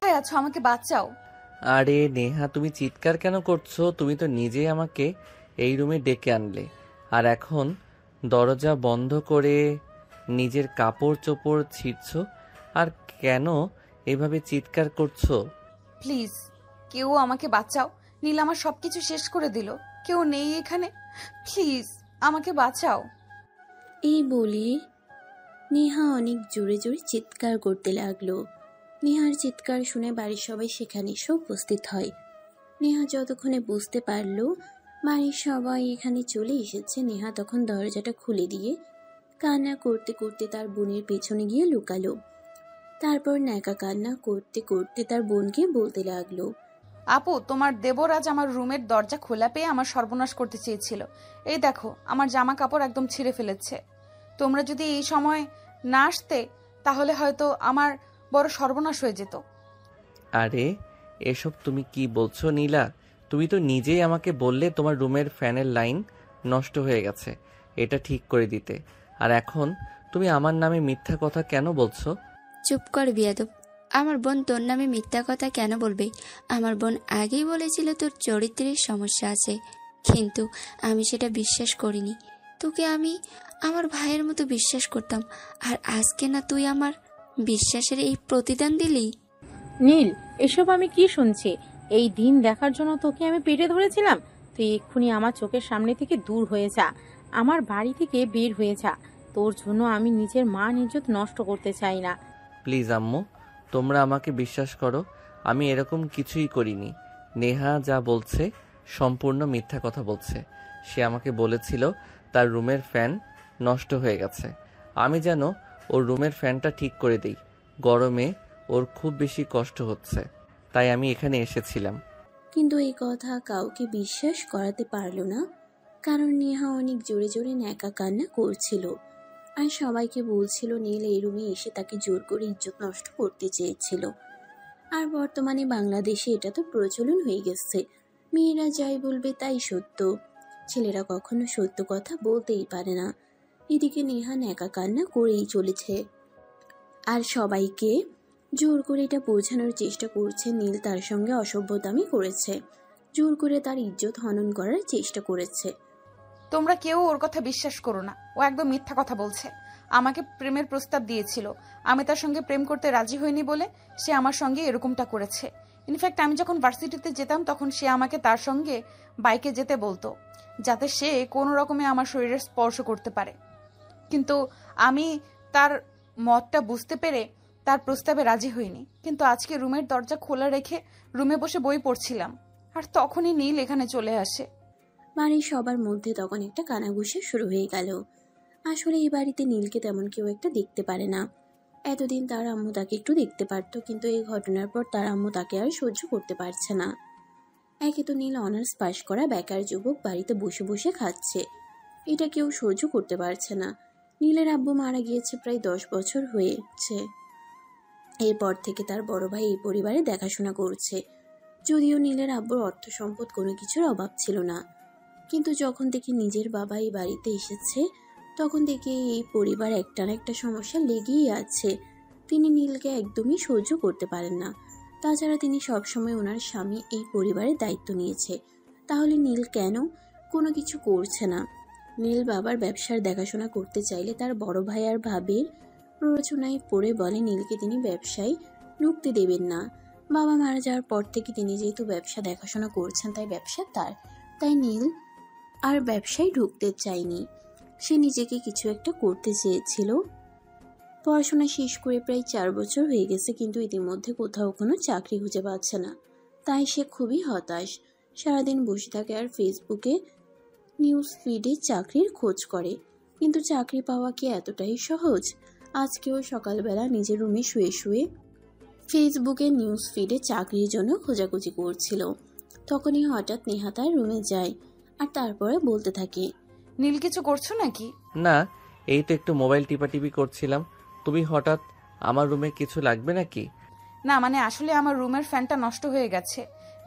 কোথায় আছো? আমাকে বাঁচাও। আরে নেহা, তুমি চিৎকার কেন করছো? তুমি তো নিজেই আমাকে এই রুমে ডেকে আনলে, আর এখন দরজা বন্ধ করে নিজের কাপড় চোপড় ছিঁড়ছো। আর কেন এভাবে চিৎকার করছো? প্লিজ কেউ আমাকে বাঁচাও। নীল আমার সবকিছু শেষ করে দিল। কেউ নেই এখানে, প্লিজ আমাকে বাঁচাও। এই বলে নেহা অনেক জোরে জোরে চিৎকার করতে লাগলো। নেহার চিৎকার শুনে বাড়ির সবাই সেখানে এসে উপস্থিত হয়। নেহা যতক্ষণে বুঝতে পারলো বাড়ির সবাই এখানে চলে এসেছে, নেহা তখন দরজাটা খুলে দিয়ে কান্না করতে করতে তার বোনের পেছনে গিয়ে লুকালো। তারপর ন্যাকা কান্না করতে করতে তার বোনকে বলতে লাগলো, আপু, তোমার দেবরাজ আমার রুমের দরজা খোলা পেয়ে আমার সর্বনাশ করতে চেয়েছিল। এই দেখো, আমার জামা কাপড় একদম ছিঁড়ে ফেলেছে। তোমরা যদি এই সময় না আসতে তাহলে হয়তো আমার বড় সর্বনাশ হয়ে যেত। আরে এসব তুমি কি বলছো নীলা? তুমি তো নিজেই আমাকে বললে তোমার রুমের ফ্যানের লাইন নষ্ট হয়ে গেছে, এটা ঠিক করে দিতে। আর এখন তুমি আমার নামে মিথ্যা কথা কেন বলছো? চুপ কর বিয়াদব। আমার বোন তোর নামে মিথ্যা কথা কেন বলবে? আমার বোন আগেই বলেছিল তোর চরিত্রের সমস্যা আছে, কিন্তু আমি সেটা বিশ্বাস করিনি। তোকে আমি আমার ভাইয়ের মতো বিশ্বাস করতাম, আর আজকে না তুই আমার বিশ্বাসের এই প্রতিদান দিলি। নীল, এসব আমি কি শুনছি? এই দিন দেখার জন্য তোকে আমি পেটে ধরেছিলাম। তুই এক্ষুনি আমার চোখের সামনে থেকে দূর হয়ে যা, আমার বাড়ি থেকে বের হয়ে যা। তোর জন্য আমি নিজের মান ইজ্জত নষ্ট করতে চাই না। প্লিজ আম্মু, তোমরা আমাকে বিশ্বাস করো, আমি এরকম কিছুই করিনি। নেহা যা বলছে সম্পূর্ণ মিথ্যা কথা বলছে। সে আমাকে বলেছিল তার রুমের ফ্যান নষ্ট হয়ে গেছে, আমি যেন ওর রুমের ফ্যানটা ঠিক করে দিই। গরমে ওর খুব বেশি কষ্ট হচ্ছে, তাই আমি এখানে এসেছিলাম। কিন্তু এই কথা কাউকে বিশ্বাস করাতে পারল না, কারণ নেহা অনেক জোরে জোরে ন্যাকা কান্না করছিল আর সবাইকে বলছিল নীল এই রুমে এসে তাকে জোর করে ইজ্জত নষ্ট করতে চেয়েছিল। আর বর্তমানে বাংলাদেশে এটা তো প্রচলন হয়ে গেছে, মেয়েরা যাই বলবে তাই সত্য, ছেলেরা কখনো সত্য কথা বলতেই পারে না। এদিকে নেহা ন্যাকা কান্না করেই চলেছে আর সবাইকে জোর করে এটা বোঝানোর চেষ্টা করছে নীল তার সঙ্গে অসভ্যতামি করেছে, জোর করে তার ইজ্জত হনন করার চেষ্টা করেছে। তোমরা কেউ ওর কথা বিশ্বাস করো না, ও একদম মিথ্যা কথা বলছে। আমাকে প্রেমের প্রস্তাব দিয়েছিল, আমি তার সঙ্গে প্রেম করতে রাজি হইনি বলে সে আমার সঙ্গে এরকমটা করেছে। ইনফ্যাক্ট আমি যখন ভার্সিটিতে যেতাম তখন সে আমাকে তার সঙ্গে বাইকে যেতে বলতো, যাতে সে কোনো রকমে আমার শরীরে স্পর্শ করতে পারে। কিন্তু আমি তার মতটা বুঝতে পেরে তার প্রস্তাবে রাজি হইনি। কিন্তু আজকে রুমের দরজা খোলা রেখে রুমে বসে বই পড়ছিলাম, আর তখনই নীল এখানে চলে আসে। বাড়ির সবার মধ্যে তখন একটা কানাঘুষা শুরু হয়ে গেল। আসলে এই বাড়িতে নীলকে তেমন কেউ একটা দেখতে পারে না। এতদিন তার আম্মু তাকে একটু দেখতে পারতো, কিন্তু এই ঘটনার পর তার আম্মু তাকে আর সহ্য করতে পারছে না। একে তো নীল অনার্স পাশ করা বেকার যুবক বাড়িতে বসে বসে খাচ্ছে, এটা কেউ সহ্য করতে পারছে না। নীলের আব্বু মারা গিয়েছে প্রায় 10 বছর হয়েছে। এরপর থেকে তার বড় ভাই এই পরিবারে দেখাশোনা করছে। যদিও নীলের আব্বুর অর্থ সম্পদ কোনো কিছুর অভাব ছিল না, কিন্তু যখন থেকে নিজের বাবা এই বাড়িতে এসেছে তখন থেকে এই পরিবার একটা না একটা সমস্যা লেগেই আছে। তিনি নীলকে একদমই সহ্য করতে পারেন না। তাছাড়া তিনি সবসময় ওনার স্বামী এই পরিবারের দায়িত্ব নিয়েছে, তাহলে নীল কেন কোনো কিছু করছে না? নীল বাবার ব্যবসার দেখাশোনা করতে চাইলে তার বড় ভাই আর ভাবির প্ররোচনায় পড়ে বলে নীলকে তিনি ব্যবসায় ঢুকতে দেবেন না। বাবা মারা যাওয়ার পর থেকে তিনি যেহেতু ব্যবসা দেখাশোনা করছেন তাই ব্যবসা তার, তাই নীল আর ব্যবসায় ঢুকতে চায়নি। সে নিজেকে কিছু একটা করতে চেয়েছিল। পড়াশোনা শেষ করে প্রায় 4 বছর হয়ে গেছে, কিন্তু ইতিমধ্যে কোথাও কোনো চাকরি খুঁজে পাচ্ছে না। তাই সে খুবই হতাশ, সারাদিন বসে থাকে আর ফেসবুকে নিউজ ফিডে চাকরির খোঁজ করে। কিন্তু চাকরি পাওয়া কি এতটাই সহজ? আজকেও সকালবেলা নিজের রুমে শুয়ে শুয়ে ফেসবুকে নিউজ ফিডে চাকরির জন্য খোঁজাখুঁজি করছিল। তখনই হঠাৎ নেহা তার রুমে যায় আর তারপরে বলতে থাকে, নীল কিছু করছো নাকি? না, এই তো একটু মোবাইল টিপাটিপি করছিলাম। তুমি হঠাৎ আমার রুমে কিছু লাগবে নাকি? না মানে আসলে আমার রুমের ফ্যানটা নষ্ট হয়ে গেছে,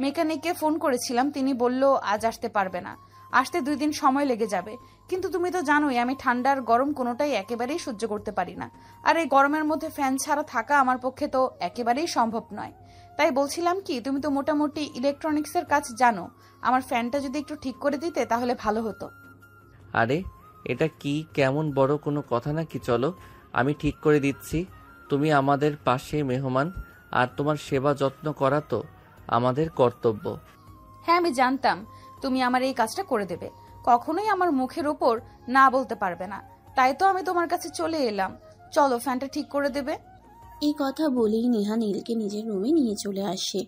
মেকানিককে ফোন করেছিলাম, তিনি বলল আজ আসতে পারবে না। আসতে 2 দিন সময় লেগে যাবে, কিন্তু তুমি তো জানোই আমি ঠান্ডা আর গরম কোনোটাই একেবারেই সহ্য করতে পারি না। আর এই গরমের মধ্যে ফ্যান ছাড়া থাকা আমার পক্ষে তো একেবারেই সম্ভব নয়। তাই বলছিলাম কি, তুমি তো মোটামুটি ইলেকট্রনিক্সের কাজ জানো, আমার ফ্যানটা যদি একটু ঠিক করে দিতে তাহলে ভালো হতো। আরে এটা কি কেমন বড় কোনো কথা নাকি? চলো আমি ঠিক করে দিচ্ছি। তুমি আমাদের পাশে মেহমান, আর তোমার সেবা যত্ন করা তো আমাদের কর্তব্য। হ্যাঁ, আমি জানতাম তুমি আমার এই কাজটা করে দেবে, কখনোই আমার মুখের ওপর না বলতে পারবে না, তাই তো আমি তোমার কাছে চলে এলাম। চলো, ফ্যানটা ঠিক করে দেবে। এই কথা বলেই নেহা নীলকে নিজের রুমে নিয়ে চলে আসে।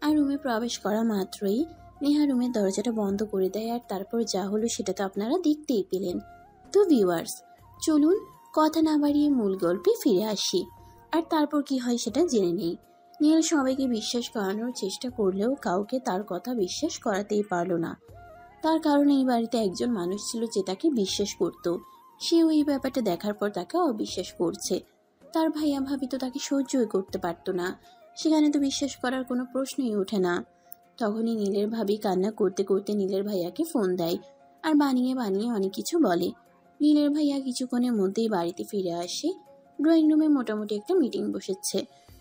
আর রুমে প্রবেশ করা মাত্রই নেহা রুমের দরজাটা বন্ধ করে দেয়। আর তারপর যা হলো সেটা তো আপনারা দেখতেই পেলেন। তো ভিউয়ার্স, চলুন কথা না বাড়িয়ে মূল গল্পে ফিরে আসি, আর তারপর কি হয় সেটা জেনে নেই। নীল সবাইকে বিশ্বাস করানোর চেষ্টা করলেও কাউকে তার কথা বিশ্বাস করাতেই পারল না। তার কারণে এই বাড়িতে একজন মানুষ ছিল যে তাকে বিশ্বাস করত। সেও এই ব্যাপারটা দেখার পর তাকে অবিশ্বাস করছে। তার ভাইয়া ভাবি তো তাকে সহ্যই করতে পারতো না, সেখানে তো বিশ্বাস করার কোনো প্রশ্নই ওঠে না। তখনই নীলের ভাবি কান্না করতে করতে নীলের ভাইয়াকে ফোন দেয়, আর বানিয়ে বানিয়ে অনেক কিছু বলে। নীলের ভাইয়া কিছুক্ষণের মধ্যেই বাড়িতে ফিরে আসে। ড্রয়িং রুমে মোটামুটি একটা মিটিং বসেছে।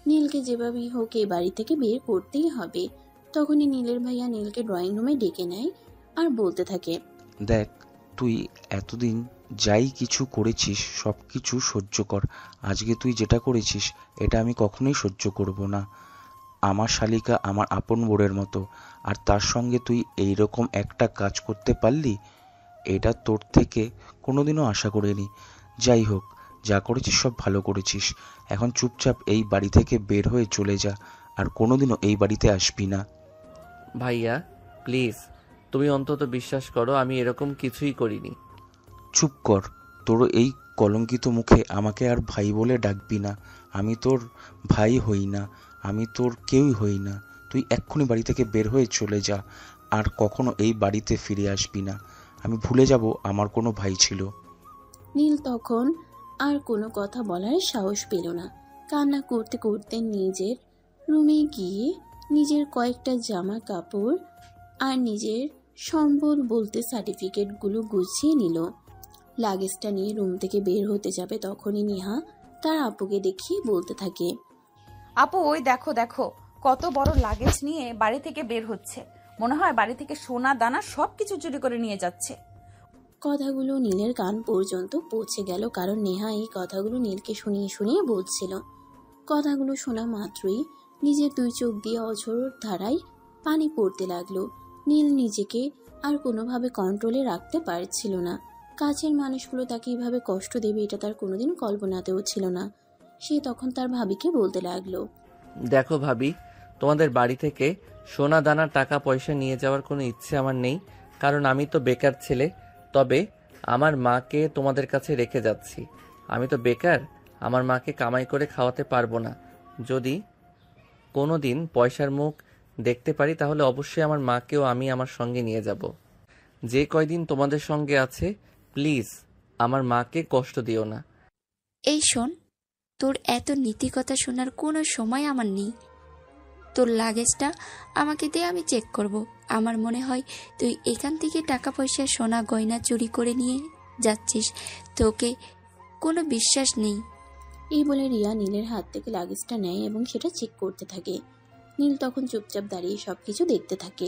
নীলকে যেভাবেই হোক এই বাড়ি থেকে বের করতেই হবে। তখনই নীলের ভাইয়া নীলকে ড্রয়িং রুমে ডেকে নেয় আর বলতে থাকে, দেখ, তুই এতদিন যাই কিছু করেছিস সব কিছু সহ্য কর। আজকে তুই যেটা করেছিস এটা আমি কখনোই সহ্য করব না। আমার শালিকা আমার আপন বোনের মতো, আর তার সঙ্গে তুই এইরকম একটা কাজ করতে পারলি, এটা তোর থেকে কোনোদিনও আশা করিনি। যাই হোক, যা করেছিস সব ভালো করেছিস। এখন চুপচাপ এই বাড়ি থেকে বের হয়ে চলে যা, আর কোনোদিনও এই বাড়িতে আসবি না। ভাইয়া প্লিজ, তুমি অন্তত বিশ্বাস করো আমি এরকম কিছুই করিনি। চুপ কর, তোর এই কলঙ্কিত মুখে আমাকে আর ভাই বলে ডাকবি না। আমি তোর ভাই হই না, আমি তোর কেউই হই না। তুই এক্ষুনি বাড়ি থেকে বের হয়ে চলে যা, আর কখনো এই বাড়িতে ফিরে আসবি না। আমি ভুলে যাব আমার কোনো ভাই ছিল। নীল তখন আর কোনো কথা বলার সাহস পেল না। কান্না করতে করতে নিজের রুমে গিয়ে নিজের কয়েকটা জামা কাপড় আর নিজের সম্বল বলতে সার্টিফিকেটগুলো গুছিয়ে নিল। লাগেজটা নিয়ে রুম থেকে বের হতে যাবে, তখনই নেহা তার আপুকে দেখিয়ে বলতে থাকে, আপু, ওই দেখো দেখো, কত বড় লাগেজ নিয়ে বাড়ি থেকে বের হচ্ছে, মনে হয় বাড়ি থেকে সোনা দানা সবকিছু চুরি করে নিয়ে যাচ্ছে। কথাগুলো নীলের কান পর্যন্ত পৌঁছে গেল, কারণ নেহা এই কথাগুলো নীলকে শুনিয়ে শুনিয়ে বলছিল। কথাগুলো শোনা মাত্রই নিজের 2 চোখ দিয়ে অঝোর ধারায় পানি পড়তে লাগলো। নীল নিজেকে আর কোনোভাবে কন্ট্রোলে রাখতে পারছিল না। কাছের মানুষগুলো তাকে এইভাবে কষ্ট দেবে এটা তার কোনোদিন কল্পনাতেও ছিল না। সে তখন তার ভাবিকে বলতে লাগলো, দেখো ভাবি, তোমাদের বাড়ি থেকে সোনা দানা টাকা পয়সা নিয়ে যাওয়ার কোনো ইচ্ছে আমার নেই, কারণ আমি তো বেকার ছেলে। তবে আমার মাকে তোমাদের কাছে রেখে যাচ্ছি। আমি তো বেকার, আমার মাকে কামাই করে খাওয়াতে পারবো না। যদি কোনো দিন পয়সার মুখ দেখতে পারি তাহলে অবশ্যই আমার মাকেও আমি আমার সঙ্গে নিয়ে যাব। যে কয়দিন তোমাদের সঙ্গে আছে প্লিজ আমার মাকে কষ্ট দিও না। এই শোন, তোর এত নীতিকথা শোনার কোনো সময় আমার নেই। তোর লাগেজটা আমাকে দিয়ে আমি চেক করব। আমার মনে হয় তুই এখান থেকে টাকা পয়সা সোনা গয়না চুরি করে নিয়ে যাচ্ছিস, তোকে কোনো বিশ্বাস নেই। এই বলে রিয়া নীলের হাত থেকে লাগেজটা নেয় এবং সেটা চেক করতে থাকে। নীল তখন চুপচাপ দাঁড়িয়ে সবকিছু দেখতে থাকে,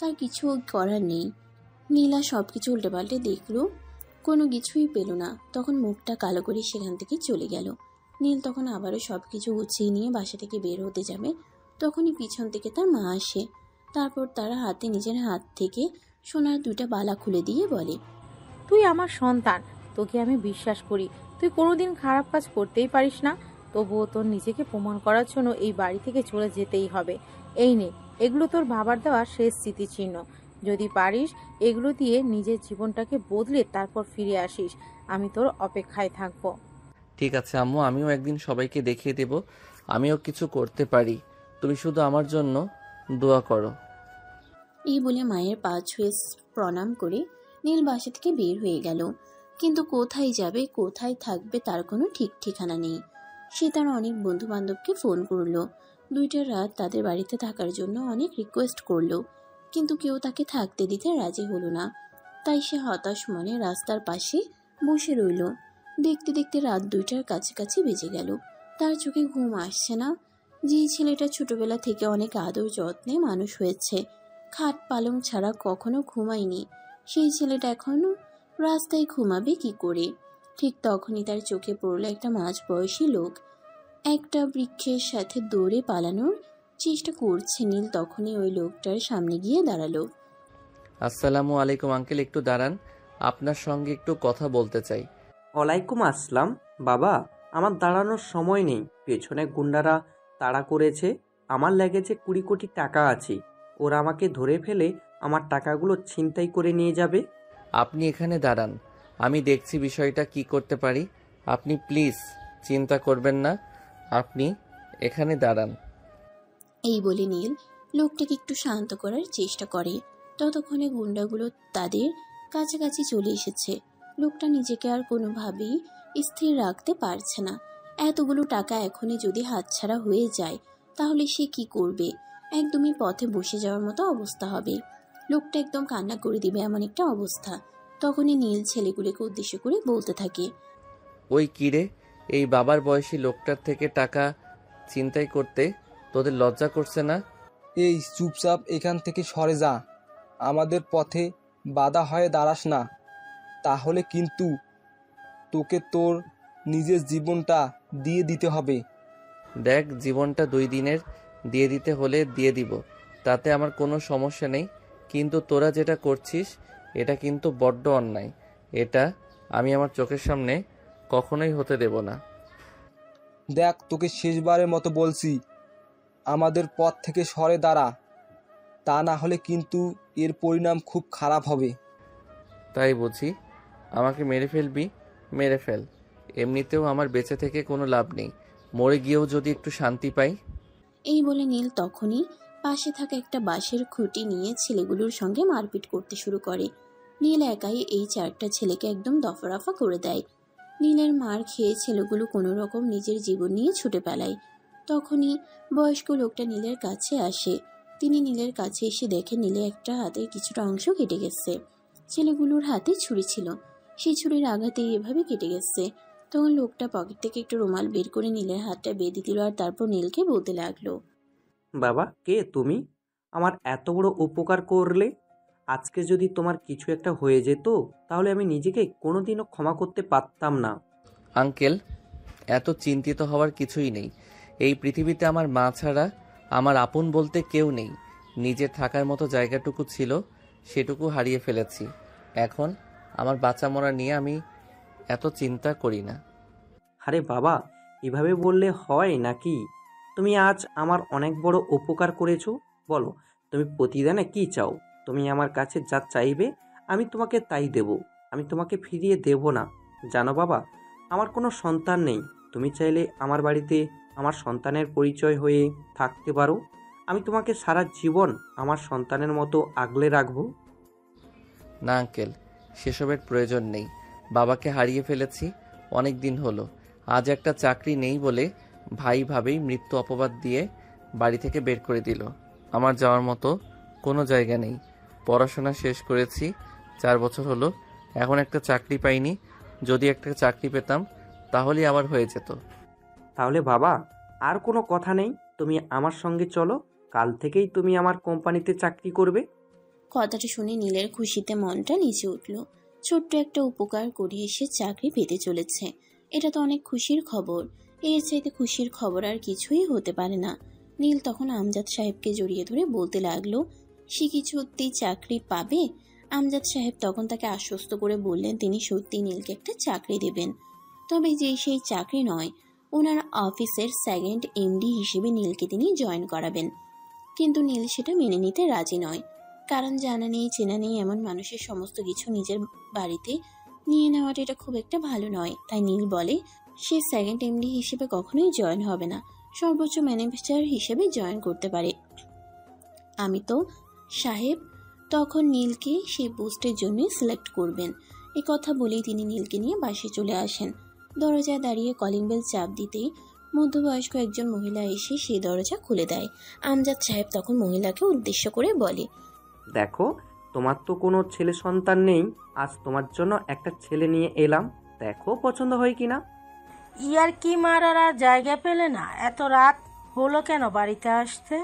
তার কিছু করার নেই। নীলা সবকিছু উল্টেপাল্টে দেখলো, কোনো কিছুই পেল না। তখন মুখটা কালো করে সেখান থেকে চলে গেল। নীল তখন আবারও সবকিছু গুছিয়ে নিয়ে বাসা থেকে বের হতে যাবে, তখনই পিছন থেকে তার মা আসে। তারপর তারা হাতে নিজের হাত থেকে সোনার 2টা বালা খুলে দিয়ে বলে, তুই আমার সন্তান, তোকে আমি বিশ্বাস করি। তুই কোনোদিন খারাপ কাজ করতেই পারিস না, তবুও তোর নিজেকে প্রমাণ করার জন্য এই বাড়ি থেকে চলে যেতেই হবে। এই নে, এগুলো তোর বাবার দেওয়া শেষ স্মৃতিচিহ্ন। যদি পারিস এগুলো দিয়ে নিজের জীবনটাকে বদলে তারপর ফিরে আসিস, আমি তোর অপেক্ষায় থাকবো। ঠিক আছে আম্মু, আমিও একদিন সবাইকে দেখিয়ে দেব আমিও কিছু করতে পারি। তুমি শুধু আমার জন্য দোয়া করো। এই বলে মায়ের পা ছুঁয়ে প্রণাম করে নীল বাসা থেকে বের হয়ে গেল। কিন্তু কোথায় যাবে কোথায় থাকবে তার কোনো ঠিক ঠিকানা নেই। সে তার অনেক বন্ধু বান্ধবকে ফোন করলো, 2টা রাত তাদের বাড়িতে থাকার জন্য অনেক রিকোয়েস্ট করলো, কিন্তু কেউ তাকে থাকতে দিতে রাজি হলো না। তাই সে হতাশ মনে রাস্তার পাশে বসে রইল। দেখতে দেখতে রাত 2টার কাছাকাছি বেজে গেল। তার চোখে ঘুম আসছে না। যে ছেলেটা ছোটবেলা থেকে অনেক আদর যত্নে মানুষ হয়েছে, খাট পালং ছাড়া কখনো ঘুমায়নি, সেই ছেলেটা এখনো রাস্তায় ঘুমাবে কি করে? ঠিক তখনই তার চোখে পড়ল একটা মাঝবয়সী লোক একটা বৃক্ষের সাথে দৌড়ে পালানোর চেষ্টা করছে। নীল তখনই ওই লোকটার সামনে গিয়ে দাঁড়ালো। আসসালামু আলাইকুম আঙ্কেল, একটু দাঁড়ান, আপনার সঙ্গে একটু কথা বলতে চাই। ওয়ালাইকুম আসসালাম। বাবা, আমার দাঁড়ানোর সময় নেই, পেছনে গুন্ডারা তাড়া করেছে। আমার লেগেছে 20 কোটি টাকা আছে, ওরা আমাকে ধরে ফেলে আমার টাকাগুলো ছিনতাই করে নিয়ে যাবে। আপনি এখানে দাঁড়ান, আমি দেখছি বিষয়টা কি করতে পারি। আপনি প্লিজ চিন্তা করবেন না, আপনি এখানে দাঁড়ান। এই বলে নীল লোকটাকে একটু শান্ত করার চেষ্টা করে। ততক্ষণে গুন্ডাগুলো তাদের কাছাকাছি চলে এসেছে। লোকটা নিজেকে আর কোনোভাবেই স্থির রাখতে পারছে না। এতগুলো টাকা এখনই যদি হাতছাড়া হয়ে যায় তাহলে সে কি করবে? একদমই পথে বসে যাওয়ার মতো অবস্থা হবে। লোকটা একদম কান্না করে দিবে এমন একটা অবস্থা। তখনই নীল ছেলেগুলোকে উদ্দেশ্য করে বলতে থাকে, ওই কিরে, এই বাবার বয়সী লোকটার থেকে টাকা ছিনতাই করতে তোদের লজ্জা করছে না? এই চুপচাপ এখান থেকে সরে যা, আমাদের পথে বাধা হয়ে দাঁড়াস না, তাহলে কিন্তু তোকে তোর নিজের জীবনটা দিয়ে দিতে হবে। দেখ, জীবনটা 2 দিনের দিয়ে দিতে হলে দিয়ে দিব, তাতে আমার কোনো সমস্যা নেই, কিন্তু তোরা যেটা করছিস এটা কিন্তু বড্ড অন্যায়। এটা আমি আমার চোখের সামনে কখনোই হতে দেব না। দেখ, তোকে শেষবারের মতো বলছি, আমাদের পথ থেকে সরে দাঁড়া, তা না হলে কিন্তু এর পরিণাম খুব খারাপ হবে। তাই বুঝি? আমাকে মেরে ফেলবি? মেরে ফেল, এমনিতেও আমার বেঁচে থেকে কোনো লাভ নেই, মরে গিয়েও যদি একটু শান্তি পাই। এই বলে নীল তখনই পাশে থাকা একটা বাঁশের খুঁটি নিয়ে ছেলেগুলোর সঙ্গে মারপিট করতে শুরু করে। নীল একাই এই 4টা ছেলেকে একদম দফারফা করে দেয়। নীলের মার খেয়ে ছেলেগুলো কোনো রকম নিজের জীবন নিয়ে ছুটে পালায়। তখনই বয়স্ক লোকটা নীলের কাছে আসে। তিনি নীলের কাছে এসে দেখে নীলে একটা হাতের কিছুটা অংশ কেটে গেছে। ছেলেগুলোর হাতে ছুরি ছিল, সেই ছুরির আঘাতে এভাবে কেটে গেছে। তখন লোকটা পকেট থেকে একটু রুমাল বের করে নীলের হাতটা বেঁধে দিল আর তারপর নীলকে বলতে লাগলো, বাবা, কে তুমি? আমার এত বড় উপকার করলে। আজকে যদি তোমার কিছু একটা হয়ে যেত তাহলে আমি নিজেকে কোনোদিনও ক্ষমা করতে পারতাম না। আঙ্কেল, এত চিন্তিত হওয়ার কিছুই নেই। এই পৃথিবীতে আমার মা ছাড়া আমার আপন বলতে কেউ নেই। নিজের থাকার মতো জায়গাটুকু ছিল, সেটুকু হারিয়ে ফেলেছি। এখন আমার বাঁচা মরা নিয়ে আমি এত চিন্তা করি না। আরে বাবা, এভাবে বললে হয় নাকি? তুমি আজ আমার অনেক বড় উপকার করেছো। বলো, তুমি প্রতিদানে কি চাও? তুমি আমার কাছে যা চাইবে আমি তোমাকে তাই দেব, আমি তোমাকে ফিরিয়ে দেব না। জানো বাবা, আমার কোনো সন্তান নেই। তুমি চাইলে আমার বাড়িতে আমার সন্তানের পরিচয় হয়ে থাকতে পারো। আমি তোমাকে সারা জীবন আমার সন্তানের মতো আগলে রাখবো। না আঙ্কেল, সেসবের প্রয়োজন নেই। বাবাকে হারিয়ে ফেলেছি অনেক দিন হলো। আজ একটা চাকরি নেই বলে ভাই ভাবেই মৃত্যু অপবাদ দিয়ে বাড়ি থেকে বের করে দিল। আমার যাওয়ার মতো কোনো জায়গা নেই। পড়াশোনা শেষ করেছি 4 বছর হলো, এখন একটা চাকরি পাইনি। যদি একটা চাকরি পেতাম তাহলেই আবার হয়ে যেত। তাহলে বাবা, আর কোনো কথা নেই, তুমি আমার সঙ্গে চলো। কাল থেকেই তুমি আমার কোম্পানিতে চাকরি করবে। কথাটা শুনে নীলের খুশিতে মনটা নিচে উঠল। ছোট্ট একটা উপকার করে এসে চাকরি পেতে চলেছে, এটা তো অনেক খুশির খবর। এর চাইতে খুশির খবর আর কিছুই হতে পারে না। নীল তখন আমজাদ সাহেবকে জড়িয়ে ধরে বলতে লাগলো সে কি সত্যিই চাকরি পাবে। আমজাদ সাহেব তখন তাকে আশ্বস্ত করে বললেন তিনি সত্যি নীলকে একটা চাকরি দেবেন, তবে যে সেই চাকরি নয়, ওনার অফিসের 2nd MD হিসেবে নীলকে তিনি জয়েন করাবেন। কিন্তু নীল সেটা মেনে নিতে রাজি নয়, কারণ জানা নেই চেনা নেই এমন মানুষের সমস্ত কিছু নিজের বাড়িতে নিয়ে নেওয়াটা এটা খুব একটা ভালো নয়। তাই নীল বলে সে 2nd MD হিসেবে কখনোই জয়েন হবে না, সর্বোচ্চ ম্যানেজার হিসেবে জয়েন করতে পারে। আমি তো সাহেব তখন নীলকে সেই পোস্টের জন্য সিলেক্ট করবেন। এই কথা বলেই তিনি নীলকে নিয়ে বাসে চলে আসেন। দরজায় দাঁড়িয়ে কলিং বেল চাপ দিতেই মধ্যবয়স্ক একজন মহিলা এসে সেই দরজা খুলে দেয়। আমজাদ সাহেব তখন মহিলাকে উদ্দেশ্য করে বলে, দেখো, তোমার তো কোনো ছেলে সন্তান নেই, আজ তোমার জন্য একটা ছেলে নিয়ে এলাম, দেখো পছন্দ হয় কিনা। ইয়ার কি মারার আর জায়গা পেলে না? এত রাত হলো কেন বাড়িতে আসতে?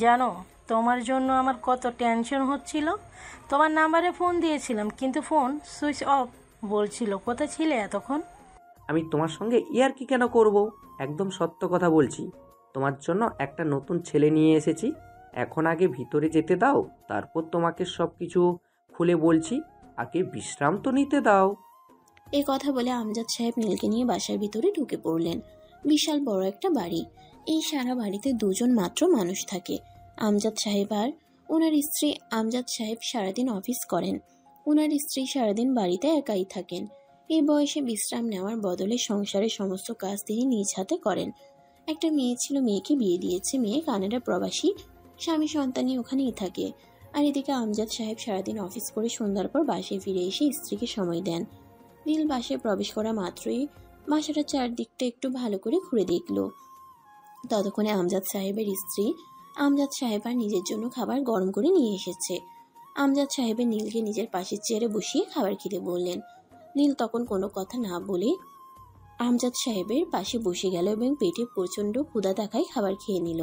জানো তোমার জন্য আমার কত টেনশন হচ্ছিল। তোমার নাম্বারে ফোন দিয়েছিলাম কিন্তু ফোন সুইচ অফ বলছিল। কোথায় ছিলে এতক্ষণ? আমি তোমার সঙ্গে ইয়ার্কি কেন করব? একদম সত্য কথা বলছি। তোমার জন্য একটা নতুন ছেলে নিয়ে এসেছি। এখন আগে ভিতরে যেতে দাও, তারপর তোমাকে সব কিছু খুলে বলছি। আগে বিশ্রাম তো নিতে দাও। এই কথা বলে আমজাদ সাহেব নীলকে নিয়ে বাসার ভিতরে ঢুকে পড়লেন। বিশাল বড় একটা বাড়ি। এই সারা বাড়িতে দুজন মাত্র মানুষ থাকে, আমজাদ সাহেব আর ওনার স্ত্রী। আমজাদ সাহেব সারাদিন অফিস করেন, ওনার স্ত্রী সারাদিন বাড়িতে একাই থাকেন। এই বয়সে বিশ্রাম নেওয়ার বদলে সংসারের সমস্ত কাজ তিনি নিজ হাতে করেন। একটা মেয়ে ছিল, মেয়েকে বিয়ে দিয়েছে। মেয়ে কানাডা প্রবাসী, স্বামী সন্তানই ওখানেই থাকে। আর এদিকে আমজাদ সাহেব সারাদিন অফিস করে সন্ধ্যার পর বাসায় ফিরে এসে স্ত্রীকে সময় দেন। নীল বাসায় প্রবেশ করা মাত্রই বাসাটা চারদিকটা একটু ভালো করে ঘুরে দেখল। ততক্ষণে আমজাদ সাহেবের স্ত্রী আমজাদ সাহেব আর নিজের জন্য খাবার গরম করে নিয়ে এসেছে। আমজাদ সাহেবের নীলকে নিজের পাশের চেয়ারে বসিয়ে খাবার খেতে বললেন। নীল তখন কোনো কথা না বলে আমজাদ সাহেবের পাশে বসে গেল এবং পেটে প্রচণ্ড ক্ষুধা থাকায় খাবার খেয়ে নিল।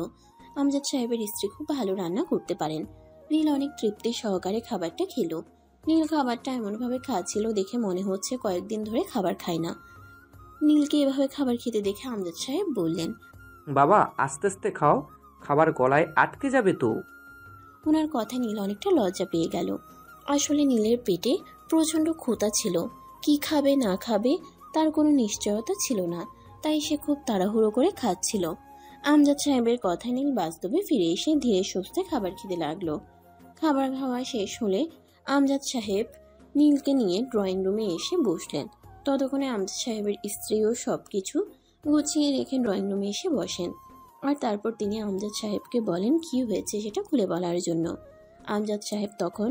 আমজাদ সাহেবের স্ত্রী খুব ভালো রান্না করতে পারেন। নীল অনেক তৃপ্তি সহকারে খাবারটা খেলো। নীল খাবারটা এমনভাবে খাচ্ছিল দেখে মনে হচ্ছে কয়েকদিন ধরে খাবার খায় না। নীলকে এভাবে খাবার খেতে দেখে আমজাদ সাহেব বললেন, বাবা আস্তে আস্তে খাও, খাবার গলায় আটকে যাবে তো। ওনার কথায় নীল অনেকটা লজ্জা পেয়ে গেল। আসলে নীলের পেটে প্রচণ্ড ক্ষুধা ছিল, কি খাবে না খাবে তার কোনো নিশ্চয়তা ছিল না, তাই সে খুব তাড়াহুড়ো করে খাচ্ছিল। আমজাদ সাহেবের কথায় নীল বাস্তবে ফিরে এসে ধীরে সুস্থে খাবার খেতে লাগলো। খাবার খাওয়া শেষ হলে আমজাদ সাহেব নীলকে নিয়ে ড্রয়িং রুমে এসে বসলেন। ততক্ষণে আমজাদ সাহেবের স্ত্রীও সবকিছু গুছিয়ে রেখে ড্রয়িং রুমে এসে বসেন। আর তারপর তিনি আমজাদ সাহেবকে বলেন কি হয়েছে সেটা খুলে বলার জন্য। আমজাদ সাহেব তখন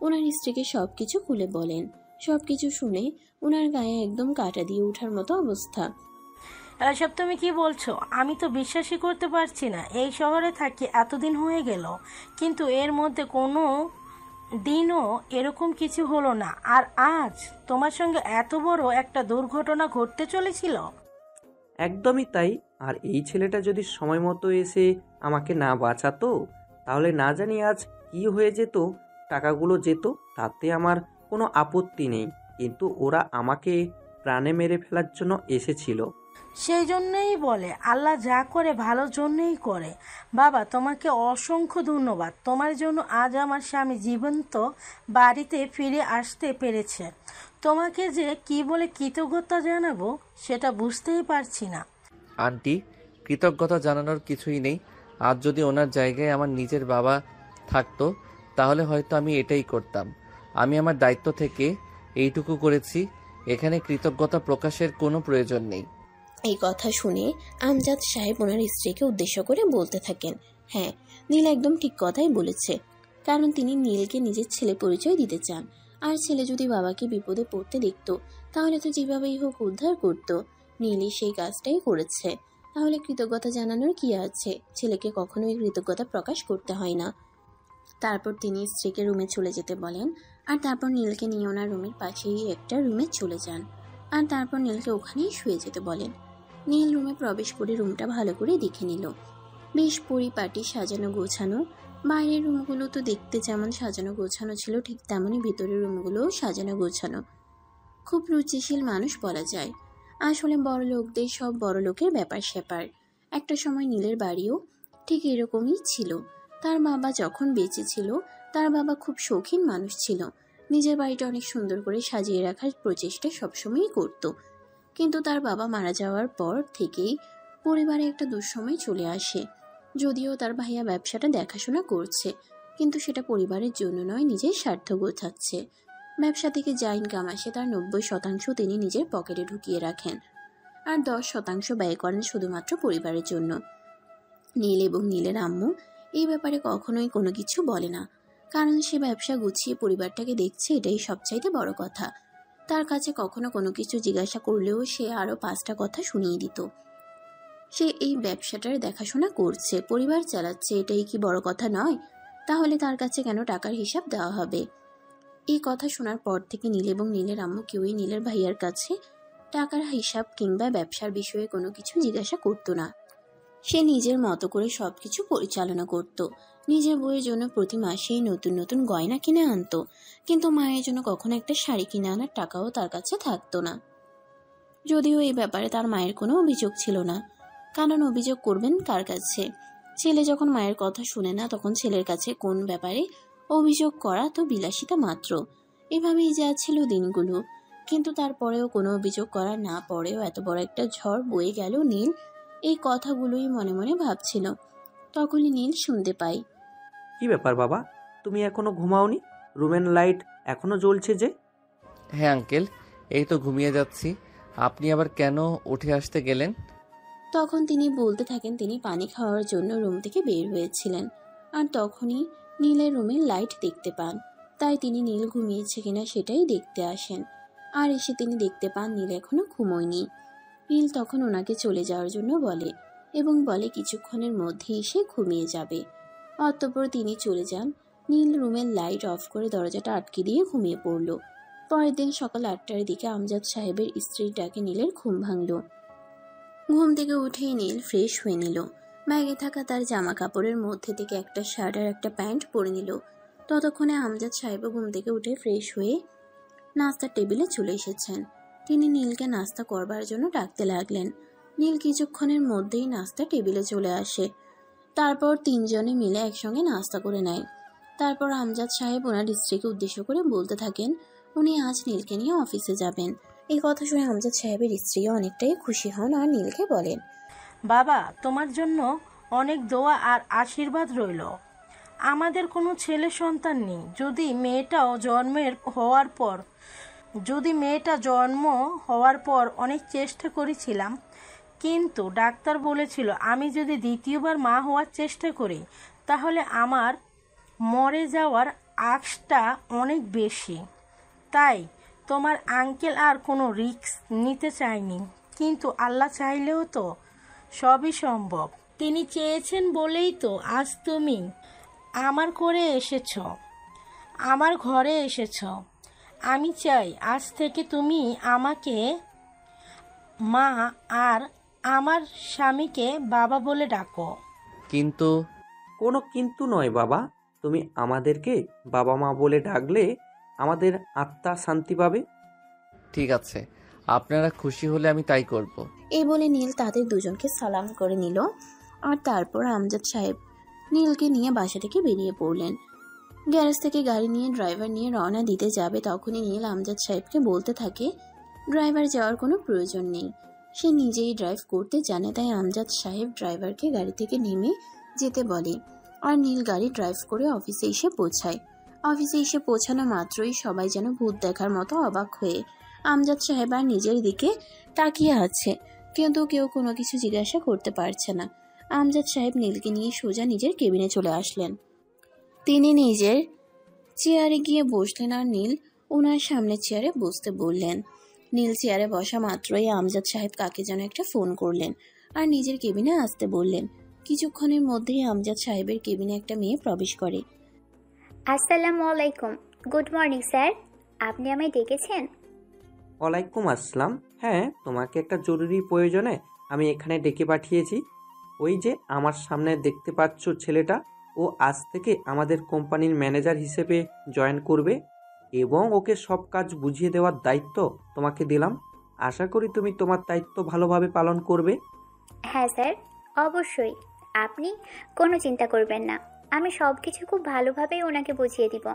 ওনার স্ত্রীকে সবকিছু খুলে বলেন। সবকিছু শুনে ওনার গায়ে একদম কাঁটা দিয়ে ওঠার মতো অবস্থা। এসব তুমি কি বলছো? আমি তো বিশ্বাসই করতে পারছি না। এই শহরে থাকি এতদিন হয়ে গেল, কিন্তু এর মধ্যে কোনো দিনও এরকম কিছু হলো না। আর আজ তোমার সঙ্গে এত বড় একটা দুর্ঘটনা ঘটতে চলেছিল। একদমই তাই। আর এই ছেলেটা যদি সময় মতো এসে আমাকে না বাঁচাতো, তাহলে না জানি আজ কি হয়ে যেত। টাকাগুলো যেত, তাতে আমার কোনো আপত্তি নেই, কিন্তু ওরা আমাকে প্রাণে মেরে ফেলার জন্য এসেছিল। সেই জন্যই বলে আল্লাহ যা করে ভালোর জন্যই করে। বাবা তোমাকে অসংখ্য ধন্যবাদ। তোমার জন্য আজ আমার স্বামী জীবন্ত বাড়িতে ফিরে আসতে পেরেছে। তোমাকে যে কি বলে কৃতজ্ঞতা জানাবো সেটা বুঝতেই পারছি না। আন্টি, কৃতজ্ঞতা জানানোর কিছুই নেই। আজ যদি ওনার জায়গায় আমার নিজের বাবা থাকতো তাহলে হয়তো আমি এটাই করতাম। আমি আমার দায়িত্ব থেকে এইটুকু করেছি, এখানে কৃতজ্ঞতা প্রকাশের কোনো প্রয়োজন নেই। এই কথা শুনে আমজাদ সাহেব ওনার স্ত্রীকে উদ্দেশ্য করে বলতে থাকেন, হ্যাঁ নীল একদম ঠিক কথাই বলেছে, কারণ তিনি নীলকে নিজের ছেলে পরিচয় দিতে চান। আর ছেলে যদি বাবাকে বিপদে পড়তে দেখত তাহলে তো যেভাবেই হোক উদ্ধার করত। নীলই সেই কাজটাই করেছে, তাহলে কৃতজ্ঞতা জানানোর কি আছে? ছেলেকে কখনোই কৃতজ্ঞতা প্রকাশ করতে হয় না। তারপর তিনি স্ত্রীকে রুমে চলে যেতে বলেন। আর তারপর নীলকে নিয়ে ওনার রুমের পাশেই একটা রুমে চলে যান। আর তারপর নীলকে ওখানেই শুয়ে যেতে বলেন। নীল রুমে প্রবেশ করে রুমটা ভালো করে দেখে নিল। বেশ পরিপাটি সাজানো গোছানো। বাইরের রুমগুলো তো দেখতে যেমন সাজানো গোছানো ছিল, ঠিক তেমনই ভিতরের রুমগুলোও সাজানো গোছানো। খুব রুচিশীল মানুষ বলা যায়। আসলে বড় লোকদের সব বড় লোকের ব্যাপার স্যাপার। একটা সময় নীলের বাড়িও ঠিক এরকমই ছিল। তার বাবা যখন বেঁচে ছিল, তার বাবা খুব শৌখিন মানুষ ছিল। নিজের বাড়িটা অনেক সুন্দর করে সাজিয়ে রাখার প্রচেষ্টা সবসময়ই করত। কিন্তু তার বাবা মারা যাওয়ার পর থেকেই পরিবারে একটা দুঃসময় চলে আসে। যদিও তার ভাইয়া ব্যবসাটা দেখাশোনা করছে, কিন্তু সেটা পরিবারের জন্য নয়, নিজের স্বার্থ গোছাচ্ছে। ব্যবসা থেকে যা ইনকাম আসে তার 90% তিনি নিজের পকেটে ঢুকিয়ে রাখেন, আর 10% ব্যয় করেন শুধুমাত্র পরিবারের জন্য। নীল এবং নীলের আম্মু এই ব্যাপারে কখনোই কোনো কিছু বলে না, কারণ সে ব্যবসা গুছিয়ে পরিবারটাকে দেখছে, এটাই সবচাইতে বড় কথা। তার কাছে কখনো কোনো কিছু জিজ্ঞাসা করলেও সে আরও 5টা কথা শুনিয়ে দিত। সে এই ব্যবসাটার দেখাশোনা করছে, পরিবার চালাচ্ছে, এটাই কি বড় কথা নয়? তাহলে তার কাছে কেন টাকার হিসাব দেওয়া হবে? এই কথা শোনার পর থেকে নীল এবং নীলের আম্মু কেউই নীলের ভাইয়ার কাছে টাকার হিসাব কিংবা ব্যবসার বিষয়ে কোনো কিছু জিজ্ঞাসা করতো না। সে নিজের মতো করে সবকিছু পরিচালনা করত। নিজের বউয়ের জন্য প্রতি মাসেই নতুন নতুন গয়না কিনে আনতো, কিন্তু মায়ের জন্য কখনো একটা শাড়ি কিনে আনার টাকাও তার কাছে থাকতো না। যদিও এই ব্যাপারে তার মায়ের কোনো অভিযোগ ছিল না, কারণ অভিযোগ করবেন কার কাছে? ছেলে যখন মায়ের কথা শুনে না, তখন ছেলের কাছে কোন ব্যাপারে অভিযোগ করা তো বিলাসিতা মাত্র। এভাবেই যাচ্ছিল দিনগুলো, কিন্তু তারপরেও কোনো অভিযোগ করা না পড়েও এত বড় একটা ঝড় বয়ে গেল। নীল এই কথাগুলোই মনে মনে ভাবছিল। তখনই নীল শুনতে পাই, কি ব্যাপার বাবা, তুমি এখনো ঘুমাওনি? রুমের লাইট এখনো জ্বলছে যে? হ্যাঁ আঙ্কেল, এই তো ঘুমিয়ে যাচ্ছি। আপনি আবার কেন উঠে আসতে গেলেন? তখন তিনি বলতে থাকেন তিনি পানি খাওয়ার জন্য রুম থেকে বের হয়েছিলেন, আর তখনই নীলের রুমের লাইট দেখতে পান। তাই তিনি নীল ঘুমিয়েছে কিনা সেটাই দেখতে আসেন, আর এসে তিনি দেখতে পান নীল এখনো ঘুমোয়নি। নীল তখন ওনাকে চলে যাওয়ার জন্য বলে এবং বলে কিছুক্ষণের মধ্যে এসে ঘুমিয়ে যাবে। অতঃপর তিনি চলে যান। নীল রুমের লাইট অফ করে দরজাটা আটকে দিয়ে ঘুমিয়ে পড়ল। পরের দিন সকাল 8টার দিকে আমজাদ সাহেবের স্ত্রীর ডাকে নীলের ঘুম ভাঙল। ঘুম থেকে উঠেই নীল ফ্রেশ হয়ে নিল। ব্যাগে থাকা তার জামা কাপড়ের মধ্যে থেকে একটা শার্ট আর একটা প্যান্ট পরে নিল। ততক্ষণে আমজাদ সাহেবও ঘুম থেকে উঠে ফ্রেশ হয়ে নাস্তার টেবিলে চলে এসেছেন। তিনি নীলকে নাস্তা করবার জন্য ডাকতে লাগলেন। নীল কিছুক্ষণের মধ্যেই নাস্তা টেবিলে চলে আসে। তারপর তিনজনে মিলে একসঙ্গে নাস্তা করে নেয়। তারপর আমজাদ সাহেব ওনার স্ত্রীকে উদ্দেশ্য করে বলতে থাকেন উনি আজ নীলকে নিয়ে অফিসে যাবেন। এই কথা শুনে আমজাদ সাহেবের স্ত্রীও অনেকটাই খুশি হন আর নীলকে বলেন, বাবা তোমার জন্য অনেক দোয়া আর আশীর্বাদ রইল। আমাদের কোনো ছেলে সন্তান নেই। যদি মেয়েটা জন্ম হওয়ার পর অনেক চেষ্টা করেছিলাম, কিন্তু ডাক্তার বলেছিল আমি যদি দ্বিতীয়বার মা হওয়ার চেষ্টা করি তাহলে আমার মরে যাওয়ার আশটা অনেক বেশি। তাই তোমার আঙ্কেল আর কোনো রিস্ক নিতে চায়নি, কিন্তু আল্লাহ চাইলেও তো সবই সম্ভব। তিনি চেয়েছেন বলেই তো আজ তুমি আমার ঘরে এসেছ। আমি চাই আজ থেকে তুমি আমাকে মা আর আমার স্বামীকে বাবা বলে ডাকো। কিন্তু কোনো কিন্তু নয় বাবা, তুমি আমাদেরকে বাবা মা বলে ডাকলে আমাদের আত্মা শান্তি পাবে। ঠিক আছে, আপনারা খুশি হলে আমি তাই করব। এই বলে নীল তাদের দুজনকে সালাম করে নিল। আর তারপর আমজাদ সাহেব নীলকে নিয়ে বাসা থেকে বেরিয়ে পড়লেন। গ্যারেজ থেকে গাড়ি নিয়ে ড্রাইভার নিয়ে রওনা দিতে যাবে, তখনই নীল আমজাদ সাহেবকে বলতে থাকে ড্রাইভার যাওয়ার কোনো প্রয়োজন নেই, সে নিজেই ড্রাইভ করতে জানে। তাই আমজাদ সাহেব ড্রাইভারকে গাড়ি থেকে নেমে যেতে বলে, আর নীল গাড়ি ড্রাইভ করে অফিসে এসে পৌঁছায়। অফিসে এসে পৌঁছানো মাত্রই সবাই যেন ভূত দেখার মতো অবাক হয়ে আমজাদ সাহেব আর নিজের দিকে তাকিয়ে আছে, কিন্তু কেউ কোনো কিছু জিজ্ঞাসা করতে পারছে না। আমজাদ সাহেব নীলকে নিয়ে সোজা নিজের কেবিনে চলে আসলেন। তিনি নিজের চেয়ারে গিয়ে বসলেন আর নীল ওনার সামনে চেয়ারে বসতে বললেন। নীল চেয়ারে বসা মাত্রই আমজাদ সাহেব কাকে যেন একটা ফোন করলেন আর নিজের কেবিনে আসতে বললেন। কিছুক্ষণের মধ্যেই আমজাদ সাহেবের কেবিনে একটা মেয়ে প্রবেশ করে। আসসালামু আলাইকুম। গুড মর্নিং স্যার, আপনি আমায় ডেকেছেন? ওয়ালাইকুম আসসালাম। হ্যাঁ, তোমাকে একটা জরুরি প্রয়োজনে আমি এখানে ডেকে পাঠিয়েছি। ওই যে আমার সামনে দেখতে পাচ্ছ ছেলেটা, ও আজ থেকে আমাদের কোম্পানির ম্যানেজার হিসেবে জয়েন করবে এবং ওকে সব কাজ বুঝিয়ে দেওয়ার দায়িত্ব তোমাকে দিলাম। আশা করি তুমি তোমার দায়িত্ব ভালোভাবে পালন করবে। হ্যাঁ স্যার, অবশ্যই। আপনি কোনো চিন্তা করবেন না, আমি সব কিছু খুব ভালোভাবেই ওনাকে বুঝিয়ে দিব।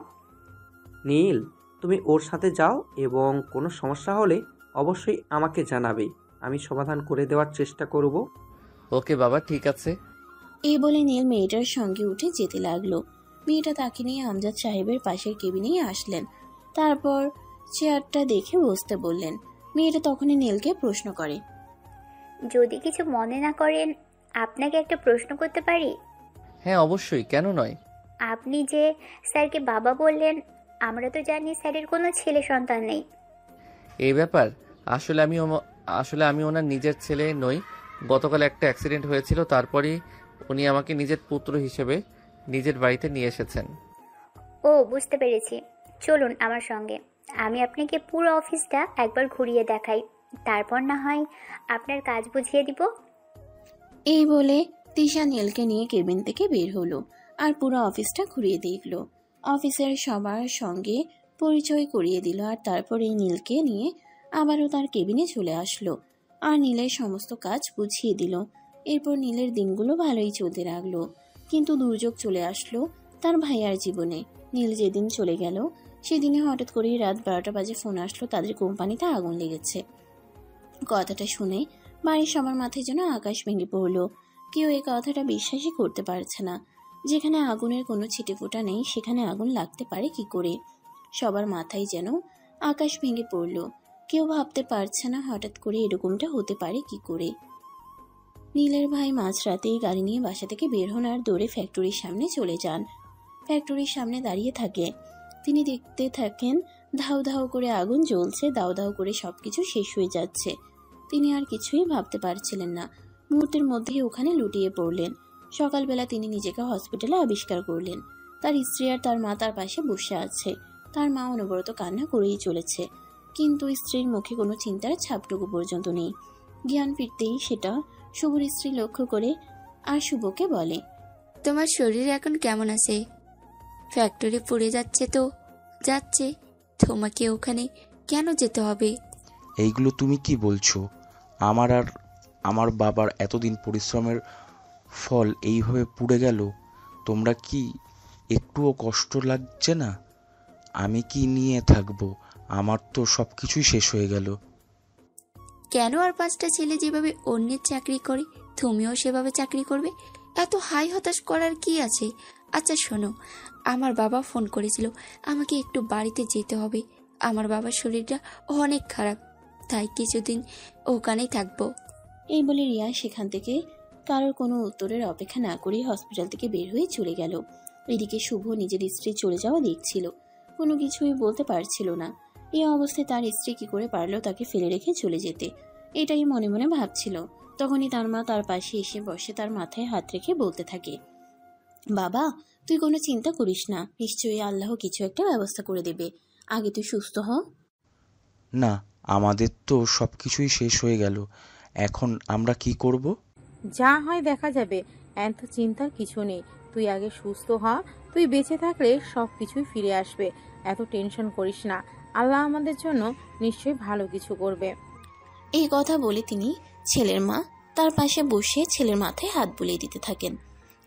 নীল, তুমি ওর সাথে যাও এবং কোনো সমস্যা হলে অবশ্যই আমাকে জানাবে, আমি সমাধান করে দেওয়ার চেষ্টা করব। ওকে বাবা, ঠিক আছে। এই বলে নীল মেয়েটার সঙ্গে উঠে যেতে লাগলো। মেয়েটা তাকে নিয়ে আমজাদ সাহেবের পাশের কেবিনেই আসলেন। তারপর চেয়ারটা দেখে বসতে বললেন। মেয়েটা তখনই নীলকে প্রশ্ন করে, যদি কিছু মনে না করেন আপনাকে একটা প্রশ্ন করতে পারি? হ্যাঁ অবশ্যই, কেন নয়। আপনি যে স্যারকে বাবা বললেন, আমরা তো জানি স্যারের কোনো ছেলে সন্তান নেই। এই ব্যাপার আসলে আমি ওনার নিজের ছেলে নই। গতকাল একটা অ্যাক্সিডেন্ট হয়েছিল, তারপরেই উনি আমাকে নিজের পুত্র হিসেবে নিজের বাড়িতে নিয়ে এসেছেন। ও বুঝতে পেরেছি, চলুন আমার সঙ্গে। আমি আপনাকে পুরো অফিসটা একবার ঘুরিয়ে দেখাই, তারপর না হয় আপনার কাজ বুঝিয়ে দিব। এই বলে তিশা নীলকে নিয়ে কেবিন থেকে বের হলো আর পুরো অফিসটা ঘুরিয়ে দেখলো। অফিসের সবার সঙ্গে পরিচয় করিয়ে দিল আর তারপর এই নীলকে নিয়ে আবারও তার কেবিনে চলে আসলো আর নীলের সমস্ত কাজ বুঝিয়ে দিল। এরপর নীলের দিনগুলো ভালোই চলতে লাগলো, কিন্তু দুর্যোগ চলে আসলো তার ভাইয়ার জীবনে। নীল যেদিন চলে গেল সেদিনে হঠাৎ করেই রাত 12টা বাজে ফোন আসলো তাদের কোম্পানিতে আগুন লেগেছে। কথাটা শুনে বাড়ির সবার মাথায় যেন আকাশ ভেঙে পড়লো। কেউ এই কথাটা বিশ্বাসই করতে পারছে না। যেখানে আগুনের কোনো ছিটেফোঁটা নেই সেখানে আগুন লাগতে পারে কি করে? সবার মাথায় যেন আকাশ ভেঙে পড়লো। কেউ ভাবতে পারছে না হঠাৎ করে এরকমটা হতে পারে কি করে। নীলের ভাই মাঝরাতেই গাড়ি নিয়ে বাসা থেকে বের হন আর দৌড়ে ফ্যাক্টরির সামনে চলে যান। ফ্যাক্টরির সামনে দাঁড়িয়ে থাকে তিনি, দেখতে থাকেন ধাউ ধাউ করে আগুন জ্বলছে, দাউ দাউ করে সবকিছু শেষ হয়ে যাচ্ছে। তিনি আর কিছুই ভাবতে পারছিলেন না, মুহূর্তের মধ্যেই ওখানে লুটিয়ে পড়লেন। সকালবেলা তিনি নিজেকে হসপিটালে আবিষ্কার করলেন। তার স্ত্রী আর তার মা তার পাশে বসে আছে। তার মা অনবরত কান্না করেই চলেছে, কিন্তু স্ত্রীর মুখে কোনো চিন্তার ছাপটুকু পর্যন্ত নেই। জ্ঞান ফিরতেই সেটা শুভর স্ত্রী লক্ষ্য করে আর শুভকে বলে, তোমার শরীর এখন কেমন আছে? ফ্যাক্টরি পুড়ে যাচ্ছে তো যাচ্ছে, তোমাকে ওখানে কেন যেতে হবে? এইগুলো তুমি কি বলছো? আমার আর আমার বাবার এতদিন পরিশ্রমের ফল এইভাবে পুড়ে গেল। তোমরা কি একটুও কষ্ট লাগছে না? আমি কি নিয়ে থাকবো? আমার তো সব কিছুই শেষ হয়ে গেল। কেন আর 5টা ছেলে যেভাবে অন্যের চাকরি করে তুমিও সেভাবে চাকরি করবে? এত হাই হতাশ করার কি আছে? আচ্ছা শোনো, আমার বাবা ফোন করেছিল, আমাকে একটু বাড়িতে যেতে হবে। আমার বাবার শরীরটা অনেক খারাপ, তাই কিছুদিন ওখানেই থাকবো। এই বলে রিয়া সেখান থেকে কারোর কোনো উত্তরের অপেক্ষা না করেই হসপিটাল থেকে বের হয়ে চলে গেল। এদিকে শুভ নিজের স্ত্রী চলে যাওয়া দেখছিল, কোনো কিছুই বলতে পারছিল না। এই অবস্থায় তার স্ত্রী কি করে পারলো তাকে ফেলে রেখে চলে যেতে, এটাই মনে মনে ভাবছিল। তখনই তার মা তার পাশে এসে বসে তার মাথায় হাত রেখে বলতে থাকে, বাবা তুই কোনো চিন্তা করিস না, নিশ্চয়ই আল্লাহ কিছু একটা ব্যবস্থা করে দেবে। আগে তুই সুস্থ হ। না, আমাদের তো সব কিছুই শেষ হয়ে গেল, এখন আমরা কি করব? যা হয় দেখা যাবে, এত চিন্তার কিছু নেই। তুই আগে সুস্থ হ, তুই বেঁচে থাকলে সব কিছুই ফিরে আসবে। এত টেনশন করিস না, আল্লাহ আমাদের জন্য নিশ্চয়ই ভালো কিছু করবে। এই কথা বলে তিনি ছেলের মা তার পাশে বসে ছেলের মাথায় হাত বুলিয়ে দিতে থাকেন।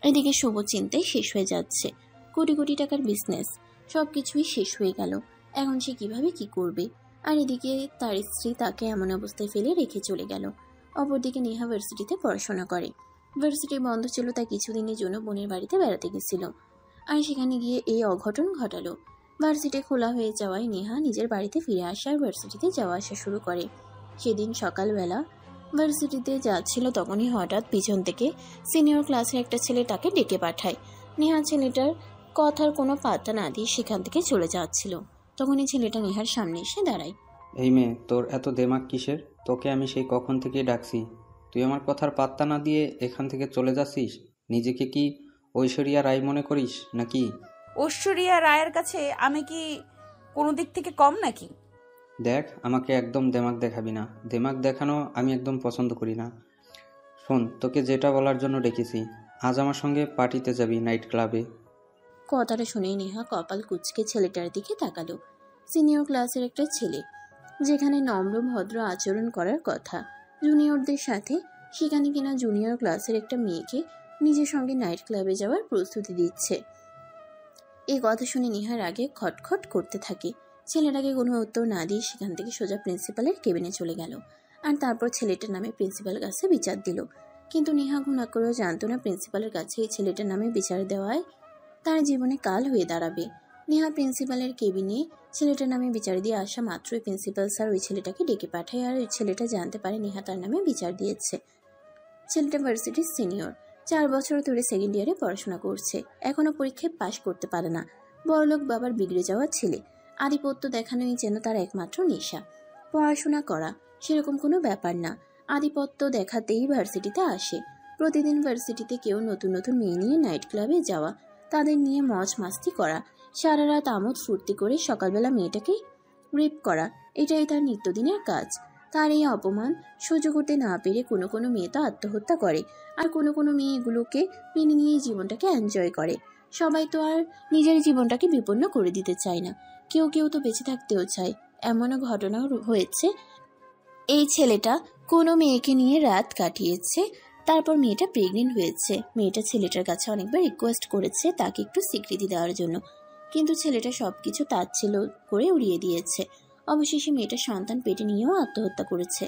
এদিকে শুভ চিন্তায় শেষ হয়ে যাচ্ছে। কোটি কোটি টাকার বিজনেস সবকিছুই শেষ হয়ে গেল, এখন সে কিভাবে কি করবে? আর এদিকে তার স্ত্রী তাকে এমন অবস্থায় ফেলে রেখে চলে গেল। অপরদিকে নেহা ভার্সিটিতে পড়াশোনা করে। ভার্সিটি বন্ধ ছিল তাই কিছুদিনের জন্য বোনের বাড়িতে বেড়াতে গেছিল, আর সেখানে গিয়ে এই অঘটন ঘটালো। ভার্সিটি খোলা হয়ে যাওয়ায় নেহা নিজের বাড়িতে ফিরে আসে আর ভার্সিটিতে যাওয়া আসা শুরু করে। সেদিন সকালবেলা ভার্সিটিতে যাচ্ছিল, তখনই হঠাৎ পিছন থেকে সিনিয়র ক্লাসের একটা ছেলে তাকে ডেকে পাঠায়। নেহা ছেলেটার কথার কোনো পাত্তা না দিয়ে সেখান থেকে চলে যাচ্ছিল। তখনই ছেলেটা নেহার সামনে এসে দাঁড়ায়। এই মেয়ে, তোর এত দেমাগ কিসের? তোকে আমি সেই কখন থেকে ডাকছি, তুই আমার কথার পাত্তা না দিয়ে এখান থেকে চলে যাচ্ছিস? নিজেকে কি ঐশ্বরিয়া রায় মনে করিস নাকি? ঐশ্বরিয়া রায়ের কাছে আমি কি কোনো দিক থেকে কম নাকি? দেখ, আমাকে একদম দেমাগ দেখাবি না। দেমাগ দেখানো আমি একদম পছন্দ করি না। শোন, তোকে যেটা বলার জন্য ডেকেছি, আজ আমার সঙ্গে পার্টিতে যাবি নাইট ক্লাবে। কথাটা শুনেই নেহা কপাল কুঁচকে ছেলেটার দিকে তাকালো। সিনিয়র ক্লাসের একটা ছেলে, যেখানে নম্র ভদ্র আচরণ করার কথা জুনিয়রদের সাথে, সেখানে কিনা জুনিয়র ক্লাসের একটা মেয়েকে নিজের সঙ্গে নাইট ক্লাবে যাওয়ার প্রস্তুতি দিচ্ছে। এই কথা শুনে নেহার আগে খটখট করতে থাকে। ছেলেটাকে কোনো উত্তর না দিয়ে সেখান থেকে সোজা প্রিন্সিপালের কেবিনে চলে গেল আর তারপর ছেলেটার নামে প্রিন্সিপালের কাছে বিচার দিল। কিন্তু নেহা ঘুণা করেও জানতো না প্রিন্সিপালের কাছে এই ছেলেটার নামে বিচার দেওয়ায় তার জীবনে কাল হয়ে দাঁড়াবে। নেহা প্রিন্সিপালের কেবিনে ছেলেটার নামে বিচার দিয়ে আসা মাত্রই প্রিন্সিপাল স্যার ওই ছেলেটাকে ডেকে পাঠায় আর ওই ছেলেটা জানতে পারে নেহা তার নামে বিচার দিয়েছে। ছেলেটা ভার্সিটির সিনিয়র, 4 বছর ধরে সেকেন্ড ইয়ারে পড়াশোনা করছে, এখনো পরীক্ষায় পাশ করতে পারে না। বড়লোক বাবার বিগড়ে যাওয়া ছেলে, আধিপত্য দেখানোই যেন তার একমাত্র নেশা। পড়াশোনা করা সেরকম কোনো ব্যাপার না, আধিপত্য দেখাতেই ভার্সিটিতে আসে। প্রতিদিন ভার্সিটিতে কেউ নতুন নতুন মেয়ে নিয়ে নাইট ক্লাবে যাওয়া, তাদের নিয়ে মজ মাস্তি করা, সারা রাত আমোদ ফুর্তি করে সকালবেলা মেয়েটাকে রেপ করা, এটাই তার নিত্যদিনের কাজ। তার এই অপমান সহ্য করতে না পেরে কোনো কোনো মেয়ে তো আত্মহত্যা করে, আর কোনো কোনো মেয়ে এগুলোকে মেনে নিয়ে জীবনটাকে এনজয় করে। সবাই তো আর নিজের জীবনটাকে বিপন্ন করে দিতে চায় না, কেউ কেউ তো বেঁচে থাকতেও চায়। এমনও ঘটনা হয়েছে, এই ছেলেটা কোনো মেয়েকে নিয়ে রাত কাটিয়েছে, তারপর মেয়েটা প্রেগনেন্ট হয়েছে। মেয়েটা ছেলেটার কাছে অনেকবার রিকোয়েস্ট করেছে তাকে একটু স্বীকৃতি দেওয়ার জন্য, কিন্তু ছেলেটা সবকিছু তাচ্ছিল্য করে উড়িয়ে দিয়েছে। অবশেষে মেয়েটা সন্তান পেটে নিয়েও আত্মহত্যা করেছে।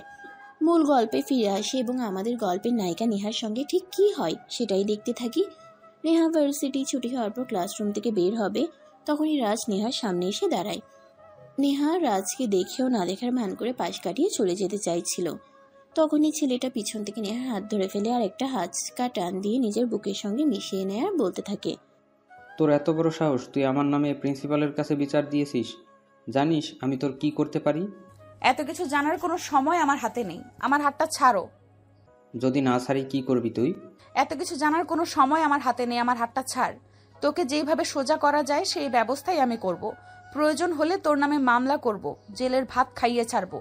মূল গল্পে ফিরে আসে এবং আমাদের গল্পের নায়িকা নেহার সঙ্গে ঠিক কী হয় সেটাই দেখতে থাকি। নেহা ভার্সিটি ছুটি হওয়ার পর ক্লাসরুম থেকে বের হবে, তখনই রাজ নেহার সামনে এসে দাঁড়ায়। নেহা রাজকে দেখেও না দেখার ভান করে পাশ কাটিয়ে চলে যেতে চাইছিল। তখনই ছেলেটা পিছন থেকে নেহার হাত ধরে ফেলে আর একটা হাঁচকা টান দিয়ে নিজের বুকের সঙ্গে মিশিয়ে নেয় আর বলতে থাকে, তোর এত বড় সাহস, তুই আমার নামে প্রিন্সিপালের কাছে বিচার দিয়েছিস? জানিস আমি তোর কি করতে পারি? এত কিছু জানার কোনো সময় আমার হাতে নেই, আমার হাতটা ছাড়ো। যদি না ছাড়ি কি করবি তুই? এত কিছু জানার কোনো সময় আমার হাতে নেই, আমার হাতটা ছাড়। তোকে যেইভাবে সোজা করা যায় সেই ব্যবস্থাই আমি করব। প্রয়োজন হলে তোর নামে মামলা করব, জেলের ভাত খাইয়ে ছাড়বো।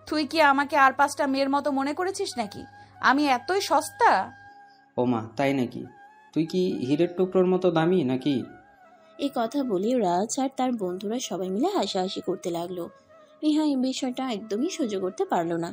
তুই কি আমাকে আর 5টা মেয়ের মতো মনে করেছিস নাকি? আমি এতই সস্তা? ওমা, তাই নাকি? তুই কি হীরের টুকরোর মতো দামি নাকি? এই কথা বলে রাজ আর তার বন্ধুরা সবাই মিলে হাসাহাসি করতে লাগলো। নেহা এই বিষয়টা একদমই সহ্য করতে পারলো না,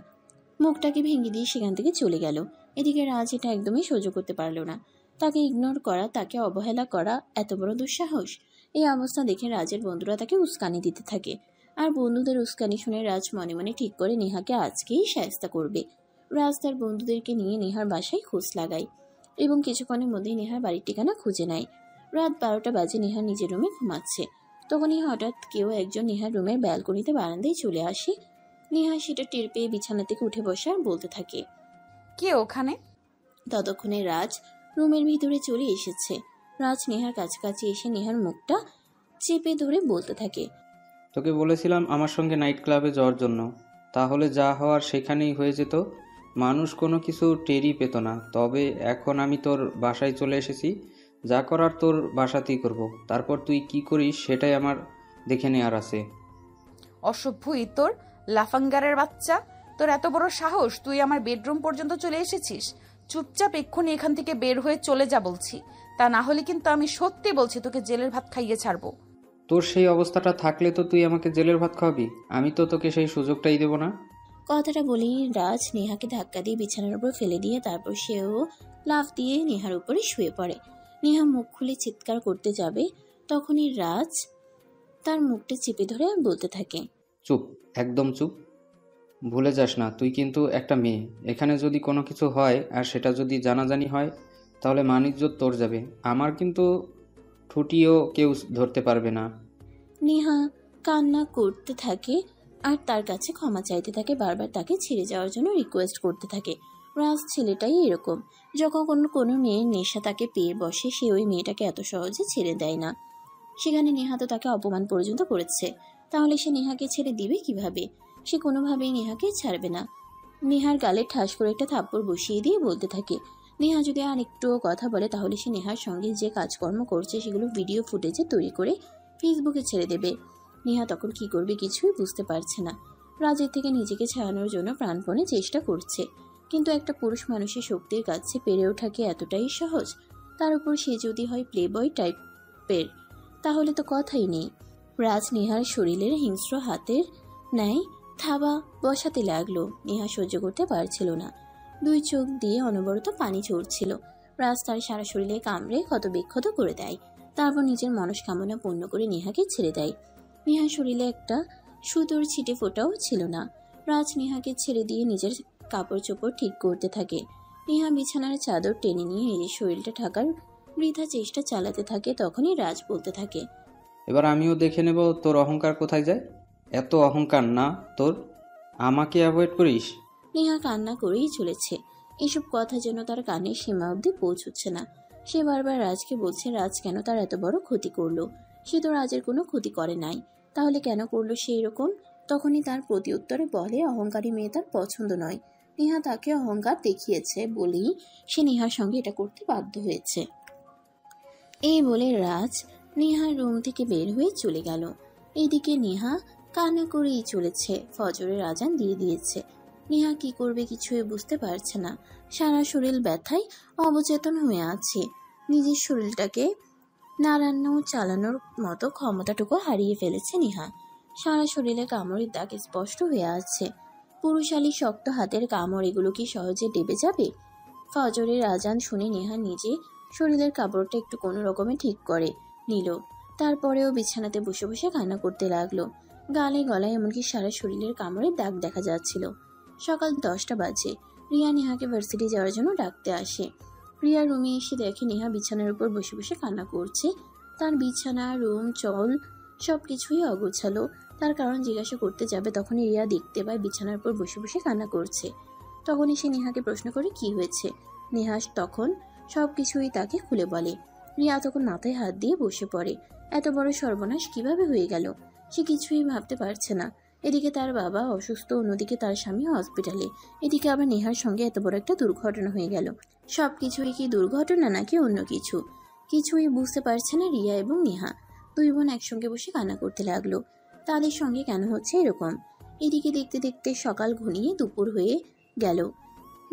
মুখটাকে ভেঙে দিয়ে সেখান থেকে চলে গেল। এদিকে রাজ এটা একদমই সহ্য করতে পারলো না, তাকে ইগনোর করা, তাকে অবহেলা করা এত বড় দুঃসাহস। এই অবস্থা দেখে রাজের বন্ধুরা তাকে উস্কানি দিতে থাকে, আর বন্ধুদের উস্কানি শুনে রাজ মনে মনে ঠিক করে নেহাকে আজকেই শায়েস্তা করবে। রাজ তার বন্ধুদেরকে নিয়ে নেহার বাসায় খোঁজ লাগায় এবং কিছুক্ষণের মধ্যেই নেহার বাড়ির ঠিকানা খুঁজে নেয়। রাত 12টা বাজে, নেহা নিজের রুমে ঘুমাচ্ছে। তখনই হঠাৎ কেউ একজন নেহার রুমের ব্যালকনিতে বারান্দায় চলে আসে। নেহা সেটা টের পেয়ে বিছানা থেকে উঠে বসে আর বলতে থাকে, কে ওখানে? ততক্ষণে রাজ রুমের ভিতরে চলে এসেছে। রাজ নেহার কাছাকাছি এসে নেহার মুখটা চেপে ধরে বলতে থাকে, তোকে বলেছিলাম আমার সঙ্গে নাইট ক্লাবে যাওয়ার জন্য, তাহলে যা হওয়ার সেখানেই হয়ে যেত, মানুষ কোনো কিছু টেরই পেত না। তবে এখন আমি তোর বাসায় চলে এসেছি, যা করার তোর বাসাতেই করব। তারপর তুই কি করিস সেটাই আমার দেখে নেওয়ার আছে। অসভ্য ইতর, লাফাঙ্গারের বাচ্চা, তোর এত বড় সাহস, তুই আমার বেডরুম পর্যন্ত চলে এসেছিস? চুপচাপ এক্ষুনি এখান থেকে বের হয়ে চলে যা বলছি, তা না হলে কিন্তু আমি সত্যি বলছি তোকে জেলের ভাত খাইয়ে ছাড়বো। তোর সেই অবস্থাটা থাকলে তো তুই আমাকে জেলের ভাত খাওয়াবি, আমি তো তোকে সেই সুযোগটাই দেব না। কথাটা বলেই রাজ নেহাকে ধাক্কা দিয়ে বিছানার উপর ফেলে দিয়ে তারপর সেও লাফ দিয়ে নেহার উপরে শুয়ে পড়ে। নেহা মুখ খুলে চিৎকার করতে যাবে, তখনই রাজ তার মুখটা চেপে ধরে বলতে থাকে, চুপ, একদম চুপ। ভুলে যাস না তুই কিন্তু একটা মেয়ে। এখানে যদি কোনো কিছু হয় আর সেটা যদি জানাজানি হয় তাহলে মান-ইজ্জত তোর যাবে, আমার কিন্তু ঠুটিও কেউ ধরতে পারবে না। নেহা কান্না করতে থাকে আর তার কাছে ক্ষমা চাইতে থাকে, বারবার তাকে ছেড়ে যাওয়ার জন্য রিকোয়েস্ট করতে থাকে। রাজ ছেলেটাই এরকম, যখন কোনো মেয়ের নেশা তাকে পেয়ে বসে সে ওই মেয়েটাকে এত সহজে ছেড়ে দেয় না। সেখানে নেহা তো তাকে অপমান পর্যন্ত করেছে, তাহলে সে নেহাকে ছেড়ে দিবে কিভাবে? সে কোনোভাবেই নেহাকে ছাড়বে না। নেহার গালে ঠাস করে একটা থাপ্পড় বসিয়ে দিয়ে বলতে থাকে, নেহা যদি আর একটুও কথা বলে তাহলে সে নেহার সঙ্গে যে কাজকর্ম করছে সেগুলো ভিডিও ফুটেজে তৈরি করে ফেসবুকে ছেড়ে দেবে। নেহা তখন কি করবে কিছুই বুঝতে পারছে না। রাজের থেকে নিজেকে ছাড়ানোর জন্য প্রাণপণে চেষ্টা করছে, কিন্তু একটা পুরুষ মানুষের শক্তির কাছে পেরে ওঠা কি এতটাই সহজ? তার উপর সে যদি হয় প্লেবয় টাইপের, তাহলে তো কথাই নেই। রাজ নেহার শরীরের হিংস্র হাতের ন্যায় থাবা বসাতে লাগলো। নেহা সহ্য করতে পারছিল না, 2 চোখ দিয়ে অনবরত পানি ঝরছিল। রাজ তার সারা শরীরে কামড়ে ক্ষতবিক্ষত করে দেয়, তারপর নিজের মনস্কামনা পূর্ণ করে নেহাকে ছেড়ে দেয়। নেহার শরীরে একটা সুতোর ছিটে ফোটাও ছিল না। রাজ নেহাকে ছেড়ে দিয়ে নিজের কাপড় চোপড় ঠিক করতে থাকে। নেহা বিছানার চাদর টেনে নিয়ে নিজের শরীরটা ঢাকার বৃথা চেষ্টা চালাতে থাকে। তখনই রাজ বলতে থাকে, এবার আমিও দেখে নেব তোর অহংকার কোথায় যায়। এত অহংকার না তোর, আমাকে অ্যাভয়েড করিস। নেহা কান্না করেই চলেছে, এসব কথা যেন তার কানের সীমা অবধি পৌঁছচ্ছে না। সে বারবার রাজকে বলছে রাজ কেন তার এত বড় ক্ষতি করলো। সে তো রাজের কোনো ক্ষতি করে নাই, তাহলে কেন করলো সে এরকম? তখনই তার প্রতি উত্তরে বলে, অহংকারী মেয়ে তার পছন্দ নয়। নেহা তাকে অহংকার দেখিয়েছে বলেই সে নেহার সঙ্গে এটা করতে বাধ্য হয়েছে। এই বলে রাজ নেহার রুম থেকে বের হয়ে চলে গেল। এদিকে নেহা কান্না করেই চলেছে। ফজরের আজান দিয়ে দিয়েছে। নেহা কি করবে কিছুই বুঝতে পারছে না। সারা শরীর ব্যথায় অবচেতন হয়ে আছে। নিজের শরীরটাকে নাড়ানো চালানোর মতো ক্ষমতাটুকু হারিয়ে ফেলেছে নেহা। সারা শরীরে কামড়ের দাগ স্পষ্ট হয়ে আছে। পুরুষালী শক্ত হাতের কামড়, এগুলো কি সহজে ডেবে যাবে? ফজরের আজান শুনে নেহা নিজে শরীরের কাপড়টা একটু কোনো রকমে ঠিক করে নিল। তারপরেও বিছানাতে বসে বসে কান্না করতে লাগলো। গালে গলায় এমনকি সারা শরীরের কামড়ের দাগ দেখা যাচ্ছিল। সকাল 10টা বাজে। রিয়া নেহাকে ভার্সিটি যাওয়ার জন্য ডাকতে আসে। রিয়া রুমে এসে দেখে নেহা বিছানার উপর বসে বসে কান্না করছে। তার বিছানা, রুম, চল সবকিছুই অগোছালো। তার কারণ জিজ্ঞাসা করতে যাবে তখনই রিয়া দেখতে পায় বিছানার উপর বসে বসে কান্না করছে। তখনই সে নেহাকে প্রশ্ন করে কি হয়েছে। নেহা তখন সবকিছুই তাকে খুলে বলে। রিয়া তখন মাথায় হাত দিয়ে বসে পড়ে। এত বড় সর্বনাশ কিভাবে হয়ে গেল সে কিছুই ভাবতে পারছে না। এদিকে তার বাবা অসুস্থ, অন্যদিকে তার স্বামী হসপিটালে। এদিকে আবার নেহার সঙ্গে এত বড় একটা দুর্ঘটনা হয়ে গেল। সবকিছুই কি দুর্ঘটনা নাকি অন্য কিছু, কিছুই বুঝতে পারছে না রিয়া এবং নেহা। দুই বোন একসঙ্গে বসে কান্না করতে লাগলো। তাদের সঙ্গে কেন হচ্ছে এরকম? এদিকে দেখতে দেখতে সকাল ঘনিয়ে দুপুর হয়ে গেল।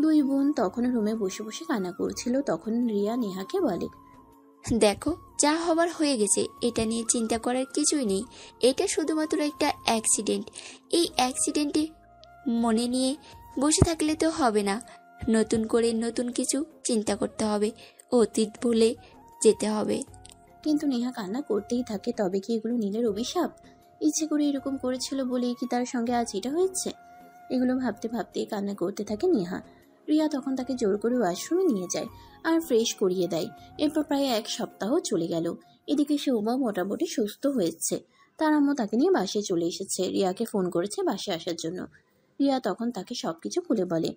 দুই বোন তখনও রুমে বসে বসে কান্না করছিল। তখন রিয়া নেহাকে বলে, দেখো যা হবার হয়ে গেছে, এটা নিয়ে চিন্তা করার কিছুই নেই। এটা শুধুমাত্র একটা অ্যাক্সিডেন্ট। এই অ্যাক্সিডেন্টে মনে নিয়ে বসে থাকলে তো হবে না। নতুন করে নতুন কিছু চিন্তা করতে হবে, অতীত ভুলে যেতে হবে। কিন্তু নেহা কান্না করতেই থাকে। তবে কি এগুলো নীলের অভিশাপ? ইচ্ছে করে এরকম করেছিল বলেই কি তার সঙ্গে আজ এটা হয়েছে? এগুলো ভাবতে ভাবতে কান্না করতে থাকে নেহা। রিয়া তখন তাকে জোর করে ওয়াশরুমে নিয়ে যায় আর ফ্রেশ করিয়ে দেয়। এরপর প্রায় 1 সপ্তাহ চলে গেল। এদিকে শুভ মোটামুটি সুস্থ হয়েছে। তার আম্মু তাকে নিয়ে বাসায় চলে এসেছে। রিয়াকে ফোন করেছে বাসায় আসার জন্য। রিয়া তখন তাকে সবকিছু খুলে বলে।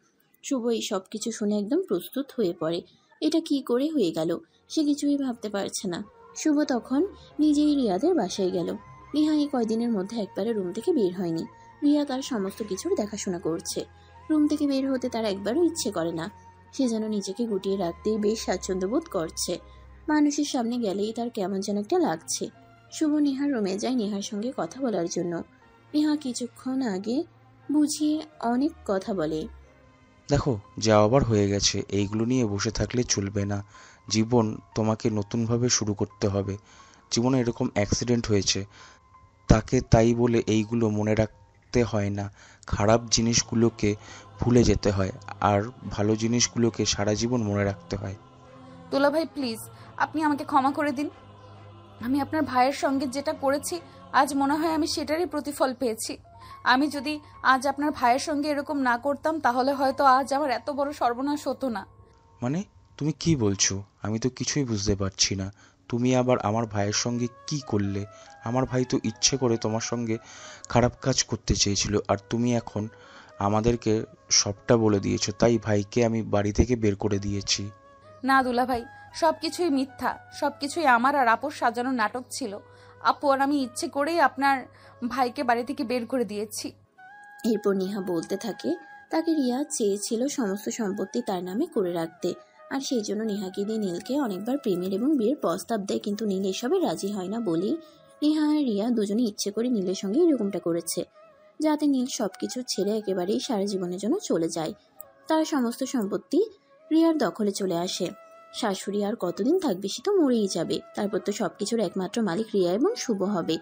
শুভ এই সবকিছু শুনে একদম প্রস্তুত হয়ে পড়ে। এটা কি করে হয়ে গেল সে কিছুই ভাবতে পারছে না। শুভ তখন নিজেই রিয়াদের বাসায় গেল। নেহা এই কয়দিনের মধ্যে একবারে রুম থেকে বের হয়নি। রিয়া তার সমস্ত কিছুর দেখাশোনা করছে। রুম থেকে বের হতে তার একবারও ইচ্ছে করে না। সে যেন নিজেকে গুটিয়ে রাখতেই বেশ স্বাচ্ছন্দ্য বোধ করছে। মানুষের সামনে গেলেই তার কেমন যেন একটা লাগছে। শুভ নেহার রুমে যায় নেহার সঙ্গে কথা বলার জন্য। নেহা কিছুক্ষণ আগে বুঝিয়ে অনেক কথা বলে। দেখো যা আবার হয়ে গেছে, এইগুলো নিয়ে বসে থাকলে চলবে না। জীবন তোমাকে নতুনভাবে শুরু করতে হবে। জীবনে এরকম অ্যাক্সিডেন্ট হয়েছে, তাকে তাই বলে এইগুলো মনে রাখতে হয় না। খারাপ জিনিসগুলোকে ভুলে যেতে হয়, আর ভালো জিনিসগুলোকে সারা জীবন মনে রাখতে হয়। দুলাভাই প্লিজ, আপনি আমাকে ক্ষমা করে দিন। আমি আপনার ভাইয়ের সঙ্গে যেটা করেছি আজ মনে হয় আমি সেটারই প্রতিফল পেয়েছি। আমি যদি আজ আপনার ভাইয়ের সঙ্গে এরকম না করতাম তাহলে হয়তো আজ আমার এত বড় সর্বনাশ হতো না। মানে তুমি কি বলছো? আমি তো কিছুই বুঝতে পারছি না। তুমি আবার আমার ভাইয়ের সঙ্গে কি করলে? আমার ভাই তো ইচ্ছে করে তোমার সঙ্গে খারাপ কাজ করতে চেয়েছিল, আর তুমি এখন আমাদেরকে সবটা বলে দিয়েছো, তাই ভাইকে আমি বাড়ি থেকে বের করে দিয়েছি। না দুলাভাই, সবকিছুই মিথ্যা। সবকিছুই আমার আর আপুর সাজানো নাটক ছিল। আপু আর আমি ইচ্ছে করেই আপনার ভাইকে বাড়ি থেকে বের করে দিয়েছি। এরপর নেহা বলতে থাকে তাকে রিয়া চেয়েছিল সমস্ত সম্পত্তি তার নামে করে রাখতে, আর সেই জন্য নেহাকে দিয়ে নীলকে অনেকবার প্রেমের এবং বিয়ের প্রস্তাব দেয়। কিন্তু নীল এসবে রাজি হয় না বলেই নেহা আর রিয়া দুজনে ইচ্ছে করে নীলের সঙ্গে এরকমটা করেছে, যাতে নীল সবকিছু ছেড়ে একেবারেই সারা জীবনের জন্য চলে যায়। তার সমস্ত সম্পত্তি রিয়ার দখলে চলে আসে। শাশুড়ি আর কতদিন থাকবে, সে তো মরেই যাবে। তারপর তো সবকিছুর একমাত্র মালিক রিয়া এবং শুভ হবে।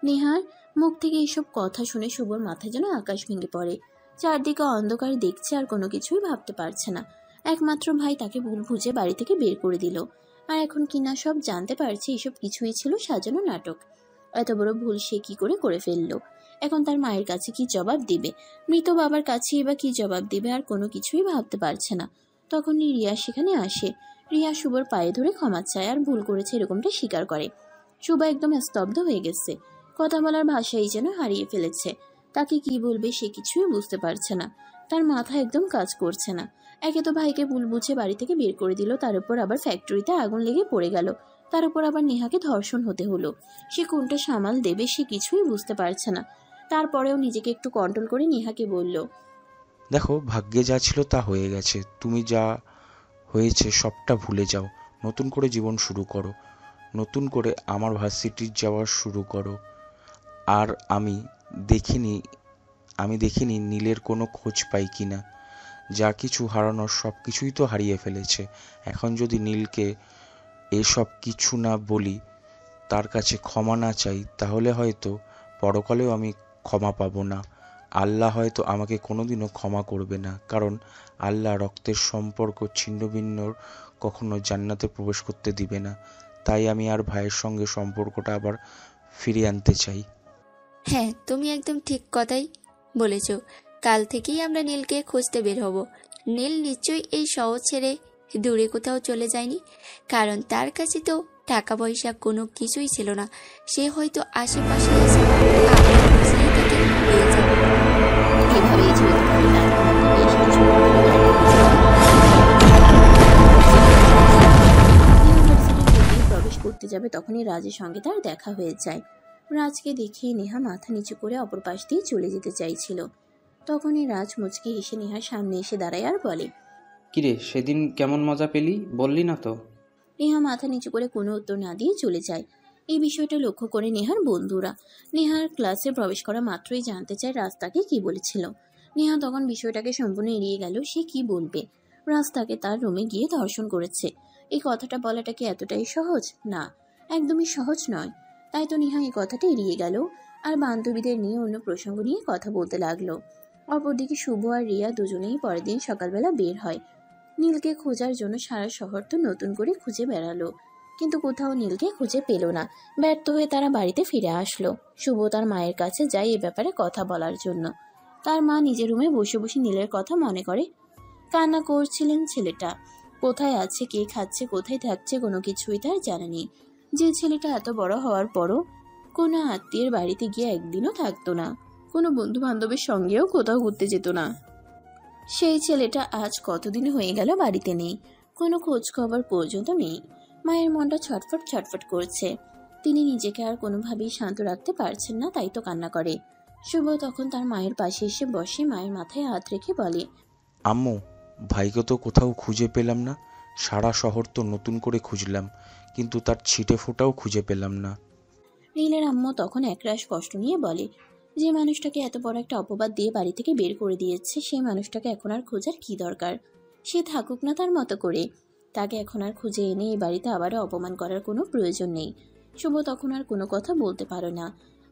নেহার মুখ থেকে এইসব কথা শুনে শুভর মাথায় যেন আকাশ ভেঙে পড়ে। চারদিকে অন্ধকার দেখছে, আর কোনো কিছুই ভাবতে পারছে না। একমাত্র ভাই তাকে ভুল বুঝে বাড়ি থেকে বের করে দিল, আর এখন কিনা সব জানতে পারছে এসব কিছুই ছিল সাজানো নাটক। এত বড় ভুল সে কি করে ফেললো? এখন তার মায়ের কাছে কি জবাব দিবে? মৃত বাবার কাছে বা কি জবাব দিবে? আর কোনো কিছুই ভাবতে পারছে না। তখনই রিয়া সেখানে আসে। রিয়া শুভর পায়ে ধরে ক্ষমা চায় আর ভুল করেছে এরকমটা স্বীকার করে। শুভ একদম স্তব্ধ হয়ে গেছে। কথা বলার ভাষাই যেন হারিয়ে ফেলেছে। তাকে কি বলবে সে কিছুই বুঝতে পারছে না। তার মাথা একদম কাজ করছে না। একে তো ভাইকে ভুল বুঝে বাড়ি থেকে বের করে দিল, তার উপর আবার ফ্যাক্টরিতে আগুন লেগে পড়ে গেল, তার উপর আবার নেহাকে ধর্ষণ হতে হলো। সে কোনটা সামাল দেবে সে কিছুই বুঝতে পারছে না। তারপরেও নিজেকে একটু কন্ট্রোল করে নেহাকে বলল, দেখো ভাগ্যে যা ছিল তা হয়ে গেছে। তুমি যা হয়েছে সবটা ভুলে যাও, নতুন করে জীবন শুরু করো। নতুন করে আমার ভার্সিটির যাওয়া শুরু করো। আর আমি দেখিনি নীলের কোনো খোঁজ পাই কিনা। যা কিছু হারানোর সব কিছুই তো হারিয়ে ফেলেছে। এখন যদি নীলকে এসব কিছু না বলি, তার কাছে ক্ষমা না চাই, তাহলে হয়তো পরকালেও আমি ক্ষমা পাবো না। আল্লাহ হয়তো আমাকে কোনোদিনও ক্ষমা করবে না, কারণ আল্লাহ রক্তের সম্পর্ক ছিন্নভিন্নর কখনো জান্নাতে প্রবেশ করতে দিবে না। তাই আমি আর ভাইয়ের সঙ্গে সম্পর্কটা আবার ফিরিয়ে আনতে চাই। হ্যাঁ, তুমি একদম ঠিক কথাই বলেছ। কাল থেকেই আমরা নীলকে খুঁজতে বের হব। নীল নিশ্চয়ই এই শহর ছেড়ে দূরে কোথাও চলে যায়নি, কারণ তার কাছে তো টাকা পয়সা কোনো কিছুই ছিল না। সে হয়তো আশেপাশে এসে আমরা খুঁজলেই তাকে পেয়ে যাব। এভাবেই চলতে থাকে রাত। বেশ কিছু ইউনিভার্সিটির গেটে প্রবেশ করতে যাবে, তখনই রাজের সঙ্গে তার দেখা হয়ে যায়। রাজকে দেখে নেহা মাথা নিচু করে অপর পাশ দিয়ে চলে যেতে চাইছিল। তখনই রাজ মুচকি হেসে নেহার সামনে এসে দাঁড়ায় আর বলে, কিরে, সেদিন কেমন মজা পেলি বললি না তো? নেহা মাথা নিচু করে কোনো উত্তর না দিয়ে চলে যায়। এই বিষয়টা লক্ষ্য করে নেহার বন্ধুরা নেহার ক্লাসে প্রবেশ করা মাত্রই জানতে চায় রাজ তাকে কি বলেছিল। নেহা তখন বিষয়টাকে সম্পূর্ণ এড়িয়ে গেল। সে কি বলবে? রাজ তাকে তার রুমে গিয়ে ধর্ষণ করেছে। এই কথাটা বলাটা কি এতটাই সহজ? না, একদমই সহজ নয়। তাই তো নেহা এই কথাটা এড়িয়ে গেল আর বান্ধবীদের নিয়ে অন্য প্রসঙ্গ নিয়ে কথা বলতে লাগলো। অপরদিকে শুভ আর রিয়া দুজনেই পরের দিন সকালবেলা বের হয় নীলকে খোঁজার জন্য। সারা শহর তো নতুন করে খুঁজে বেড়ালো, কিন্তু কোথাও নীলকে খুঁজে পেল না। ব্যর্থ হয়ে তারা বাড়িতে ফিরে আসলো। শুভ তার মায়ের কাছে যায় এ ব্যাপারে কথা বলার জন্য। তার মা নিজের রুমে বসে বসে নীলের কথা মনে করে কান্না করছিলেন। ছেলেটা কোথায় আছে, কে খাচ্ছে, কোথায় থাকছে, কোনো কিছুই তার জানা নেই। যে ছেলেটা এত বড় হওয়ার পরও কোনো আত্মীয়ের বাড়িতে গিয়ে একদিনও থাকতো না, কোনো বন্ধু বান্ধবের সঙ্গেও কোথাও ঘুরতে যেত না, সেই ছেলেটা আজ কতদিন হয়ে গেল বাড়িতে নেই, কোনো খোঁজ খবর পর্যন্ত নেই। মায়ের মনটা ছটফট ছটফট করছে। তিনি নিজেকে আর কোনোভাবেই শান্ত রাখতে পারছেন না, তাই তো কান্না করে। শুভ তখন তার মায়ের পাশে এসে বসে মায়ের মাথায় হাত রেখে বলে, আম্মু, ভাইকে তো কোথাও খুঁজে পেলাম না। সারা শহর তো নতুন করে খুঁজলাম, কিন্তু তার ছিটে ফোঁটাও খুঁজে পেলাম না। নীলের আম্মু তখন একরাশ কষ্ট নিয়ে বলে, যে মানুষটাকে এত বড় একটা অপবাদ দিয়ে বাড়ি থেকে বের করে দিয়েছে, সেই মানুষটাকে এখন আর খোঁজার কি দরকার? সে থাকুক না তার মতো করে। তাকে এখন আর খুঁজে এনে এই বাড়িতে আবারও অপমান করার কোনো প্রয়োজন নেই। শুভ তখন আর কোনো কথা বলতে পারে না।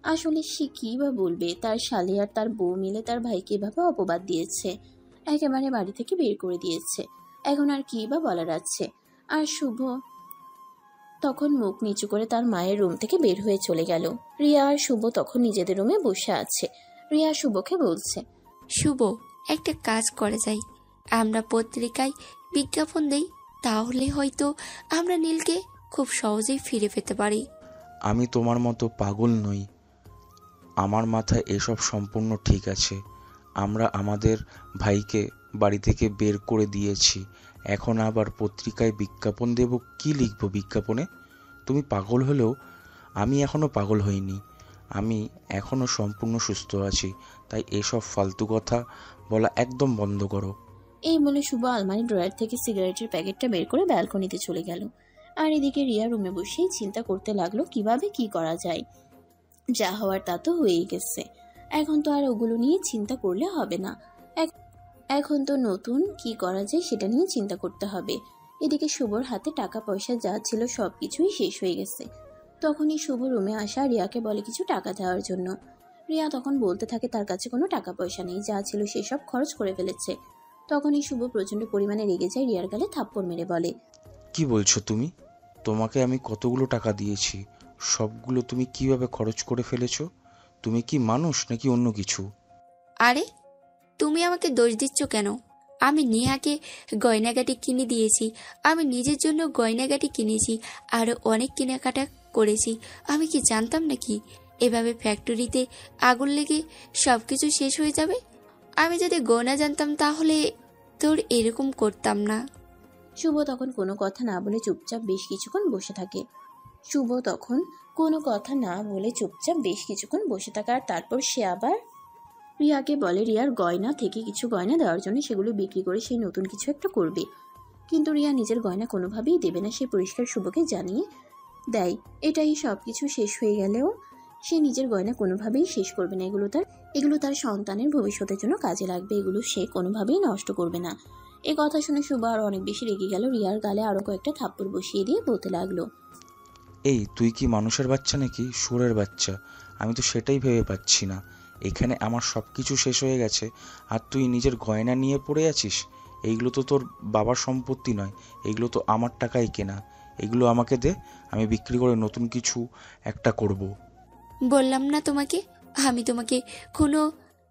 আসলে সে কি বা বলবে? তার শালি আর তার বউ মিলে তার ভাইকে এভাবে অপবাদ দিয়েছে, একেবারে বাড়ি থেকে বের করে দিয়েছে। এখন আর কি বা বলার আছে? আর শুভ তখন মুখ নিচু করে তার মায়ের রুম থেকে বের হয়ে চলে গেল। রিয়া আর শুভ তখন নিজেদের রুমে বসে আছে। রিয়া শুভকে বলছে, শুভ, একটা কাজ করে যাই, আমরা পত্রিকায় বিজ্ঞাপন দেই, তাহলে হয়তো আমরা নীলকে খুব সহজেই ফিরে পেতে পারি। আমি তোমার মতো পাগল নই। আমার মাথায় এসব সম্পূর্ণ ঠিক আছে। আমরা আমাদের ভাইকে বাড়ি থেকে বের করে দিয়েছি, এখন আবার পত্রিকায় বিজ্ঞাপন দেব? কি লিখব বিজ্ঞাপনে? তুমি পাগল হলেও আমি এখনো পাগল হইনি। আমি এখনো সম্পূর্ণ সুস্থ আছি, তাই এসব ফালতু কথা বলা একদম বন্ধ করো। এই বলে শুভ আলমারি ড্রয়ার থেকে সিগারেটের প্যাকেটটা বের করে ব্যালকনিতে চলে গেল। আর এদিকে রিয়া রুমে বসেই চিন্তা করতে লাগলো কিভাবে কি করা যায়। যা হওয়ার তা তো হয়েই গেছে, এখন তো আর ওগুলো নিয়ে চিন্তা করলে হবে না। এখন তো নতুন কি করা যায় সেটা নিয়ে চিন্তা করতে হবে। এদিকে শুভর হাতে টাকা পয়সা যা ছিল সবকিছুই শেষ হয়ে গেছে। তখনই শুভ রুমে আসা রিয়াকে বলে কিছু টাকা দেওয়ার জন্য। রিয়া তখন বলতে থাকে তার কাছে কোনো টাকা পয়সা নেই, যা ছিল সেসব খরচ করে ফেলেছে। তখনই শুভ প্রচন্ড পরিমাণে রেগে যায়, রিয়ার গালে থাপ্পড় মেরে বলে, কি বলছো তুমি? তোমাকে আমি কতগুলো টাকা দিয়েছি, সবগুলো তুমি কিভাবে খরচ করে ফেলেছো? তুমি কি মানুষ নাকি অন্য কিছু? আরে, তুমি আমাকে দোষ দিচ্ছ কেন? আমি নেহাকে গয়নাগাটি কিনে দিয়েছি, আমি নিজের জন্য গয়নাগাটি কিনেছি, আরও অনেক কেনাকাটা করেছি। আমি কি জানতাম নাকি এভাবে ফ্যাক্টরিতে আগুন লেগে সব কিছু শেষ হয়ে যাবে? আমি যদি গয়না জানতাম তাহলে তোর এরকম করতাম না। শুভ তখন কোনো কথা না বলে চুপচাপ বেশ কিছুক্ষণ বসে থাকে। আর তারপর সে আবার রিয়াকে বলে রিয়ার গয়না থেকে কিছু গয়না দেওয়ার জন্য, সেগুলো বিক্রি করে সে নতুন কিছু একটা করবে। কিন্তু রিয়া নিজের গয়না কোনোভাবেই দেবে না। সে পরিষ্কার শুভকে জানিয়ে দেয়। এটাই সব কিছু শেষ হয়ে গেলেও সে নিজের গয়না কোনোভাবেই শেষ করবে না। এগুলো তার সন্তানের ভবিষ্যতের জন্য কাজে লাগবে, এগুলো সে কোনোভাবেই নষ্ট করবে না। এই কথা শুনে শুভ আরো অনেক বেশি রেগে গেল। রিয়ার গালে আরো কয়েকটা থাপ্পড় বসিয়ে দিয়ে বলতে লাগলো, এই তুই কি মানুষের বাচ্চা নাকি সুরের বাচ্চা? আমি তো সেটাই ভেবে পাচ্ছি না। এখানে আমার সব কিছু শেষ হয়ে গেছে আর তুই নিজের গয়না নিয়ে পড়ে আছিস। এইগুলো তো তোর বাবার সম্পত্তি নয়, এইগুলো তো আমার টাকায় কেনা। এগুলো আমাকে দে, আমি বিক্রি করে নতুন কিছু একটা করব। বললাম না তোমাকে, আমি তোমাকে কোনো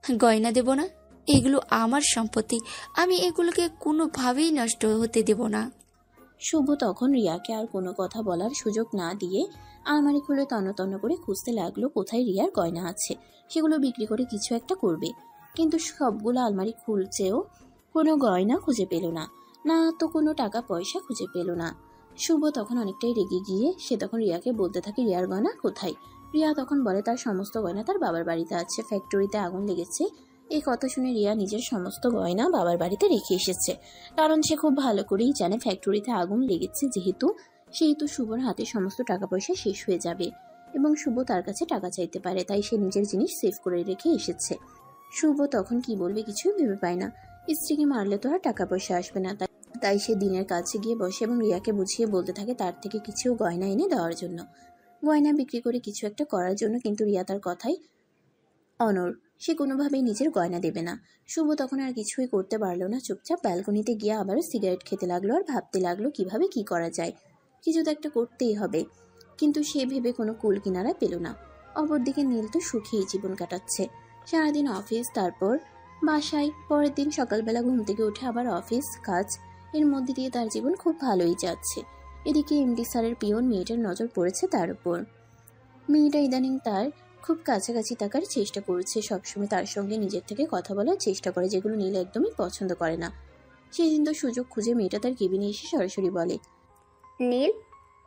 গয়না দেব না। এগুলো আমার সম্পত্তি, আমি এগুলোকে কোনোভাবেই নষ্ট হতে দেব না। শুভ তখন রিয়াকে আর কোনো কথা বলার সুযোগ না দিয়ে আলমারি খুলে তন্ন তন্ন করে খুঁজতে লাগলো কোথায় রিয়ার গয়না আছে, সেগুলো বিক্রি করে কিছু একটা করবে। কিন্তু সবগুলো আলমারি খুলছেও কোনো গয়না খুঁজে পেল না, না তো কোনো টাকা পয়সা খুঁজে পেল না। শুভ তখন অনেকটাই রেগে গিয়ে সে তখন রিয়াকে বলতে থাকে, রিয়ার গয়না কোথায়? রিয়া তখন বলে তার সমস্ত গয়না তার বাবার বাড়িতে আছে, ফ্যাক্টরিতে আগুন লেগেছে। এই কথা শুনে রিয়া নিজের সমস্ত গয়না বাবার বাড়িতে রেখে এসেছে, কারণ সে খুব ভালো করেই জানে ফ্যাক্টরিতে আগুন লেগেছে সেহেতু শুভর হাতে সমস্ত টাকা পয়সা শেষ হয়ে যাবে এবং শুভ তার কাছে টাকা চাইতে পারে, তাই সে নিজের জিনিস সেভ করে রেখে এসেছে। শুভ তখন কি বলবে কিছুই ভেবে পায় না। স্ত্রীকে মারলে তো আর টাকা পয়সা আসবে না, তাই সে দিনের কাছে গিয়ে বসে এবং রিয়াকে বুঝিয়ে বলতে থাকে তার থেকে কিছু গয়না এনে দেওয়ার জন্য, গয়না বিক্রি করে কিছু একটা করার জন্য। কিন্তু রিয়া তার কথাই অনড়, সে কোনোভাবেই নিজের গয়না দেবে না। শুভ তখন আর কিছুই করতে পারলো না, চুপচাপ ব্যালকনিতে গিয়ে আবারও সিগারেট খেতে লাগলো আর ভাবতে লাগলো কিভাবে কি করা যায়, কিছু তো একটা করতেই হবে। কিন্তু সে ভেবে কোনো কুল কিনারা পেল না। অপরদিকে নীল তো সুখেই জীবন কাটাচ্ছে, সারাদিন অফিস, তারপর বাসায়, পরের দিন সকালবেলা ঘুম থেকে উঠে আবার অফিস কাজ, এর মধ্যে দিয়ে তার জীবন খুব ভালোই যাচ্ছে। এদিকে এমডি স্যারের পিয়ন মেয়েটার নজর পড়েছে তার উপর। মেয়েটা ইদানিং তার খুব কাছাকাছি থাকার চেষ্টা করছে, সবসময় তার সঙ্গে নিজের থেকে কথা বলার চেষ্টা করে, যেগুলো নীল একদমই পছন্দ করে না। সেদিন তো সুযোগ খুঁজে মেয়েটা তার কেবিনে এসে সরাসরি বলে, নীল,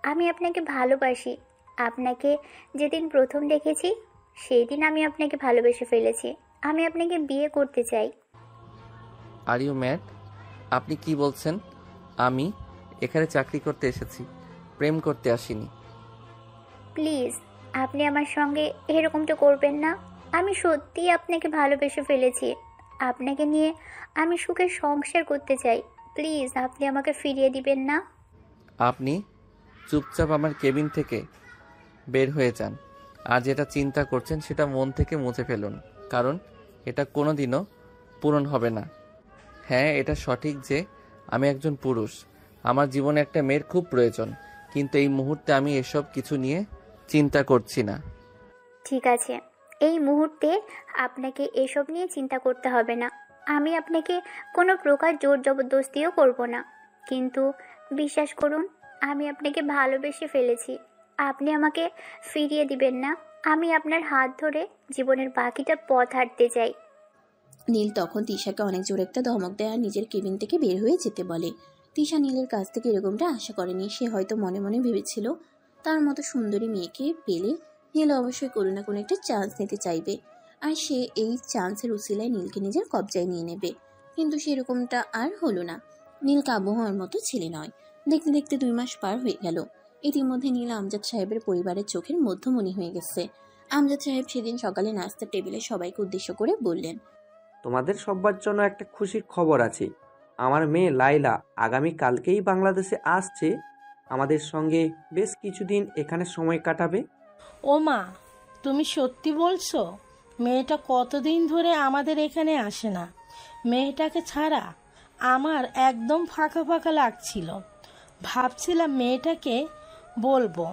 আমি আপনাকে ভালোবাসি। আপনাকে যেদিন প্রথম দেখেছি সেই দিন আমি আপনাকে ভালোবেসে ফেলেছি। আমি আপনাকে বিয়ে করতে চাই। Are you mad? আপনি কি বলছেন? আমি এখানে চাকরি করতে এসেছি, প্রেম করতে আসিনি। প্লিজ, আপনি আমার সঙ্গে এরকমটা করবেন না। আমি সত্যিই আপনাকে ভালোবেসে ফেলেছি। আপনাকে নিয়ে আমি সুখে সংসার করতে চাই। প্লিজ, আপনি আমাকে ফিরিয়ে দিবেন না। আপনি চুপচাপ আমার কেবিন থেকে বের হয়ে যান। আর যেটা চিন্তা করছেন সেটা মন থেকে মুছে ফেলুন, কারণ এটা কোনোদিনও পূরণ হবে না। হ্যাঁ, এটা সঠিক যে আমি একজন পুরুষ, আমার জীবনে একটা মেয়ের খুব প্রয়োজন, কিন্তু এই মুহূর্তে আমি এসব কিছু নিয়ে চিন্তা করছি না। ঠিক আছে, এই মুহূর্তে আপনাকে এসব নিয়ে চিন্তা করতে হবে না। আমি আপনাকে কোনো প্রকার জোর জবরদস্তিও করব না। কিন্তু বিশ্বাস করুন, আমি আপনাকে ভালোবেসে ফেলেছি। আপনি আমাকে ফিরিয়ে দিবেন না। আমি আপনার হাত ধরে জীবনের বাকিটা পথ হাঁটতে চাই। নীল তখন তিশাকে অনেক জোরে একটা ধমক দেয় আর নিজের কেবিন থেকে বের হয়ে যেতে বলে। তিশা নীলের কাছ থেকে এরকমটা আশা করেনি। সে হয়তো মনে মনে ভেবেছিল তার মতো সুন্দরী মেয়েকে পেলে নীল অবশ্যই কোনো না কোনো একটা চান্স নিতে চাইবে, আর সে এই চান্সের উসিলায় নীলকে নিজের কবজায় নিয়ে নেবে। কিন্তু সেরকমটা আর হলো না। নীল কাবু হওয়ার মতো ছেলে নয়। দেখতে দেখতে 2 মাস পার হয়ে গেল। ইতিমধ্যে নীল আমজাদ সাহেবের পরিবারের চোখের মধ্যমণি হয়ে গেছে। আমজাদ সাহেব সেদিন সকালে নাস্তার টেবিলে সবাইকে উদ্দেশ্য করে বললেন, তোমাদের সবার জন্য একটা খুশির খবর আছে। আমার মেয়ে লাইলা আগামী কালকেই বাংলাদেশে আসছে। আমাদের সঙ্গে বেশ কিছুদিন এখানে সময় কাটাবে। ও মা, তুমি সত্যি বলছো? মেয়েটা কতদিন ধরে আমাদের এখানে আসে না। মেয়েটাকে ছাড়া আমার একদম ফাঁকা ফাঁকা লাগছিল। ভাবছিলাম মেয়েটাকে বলবো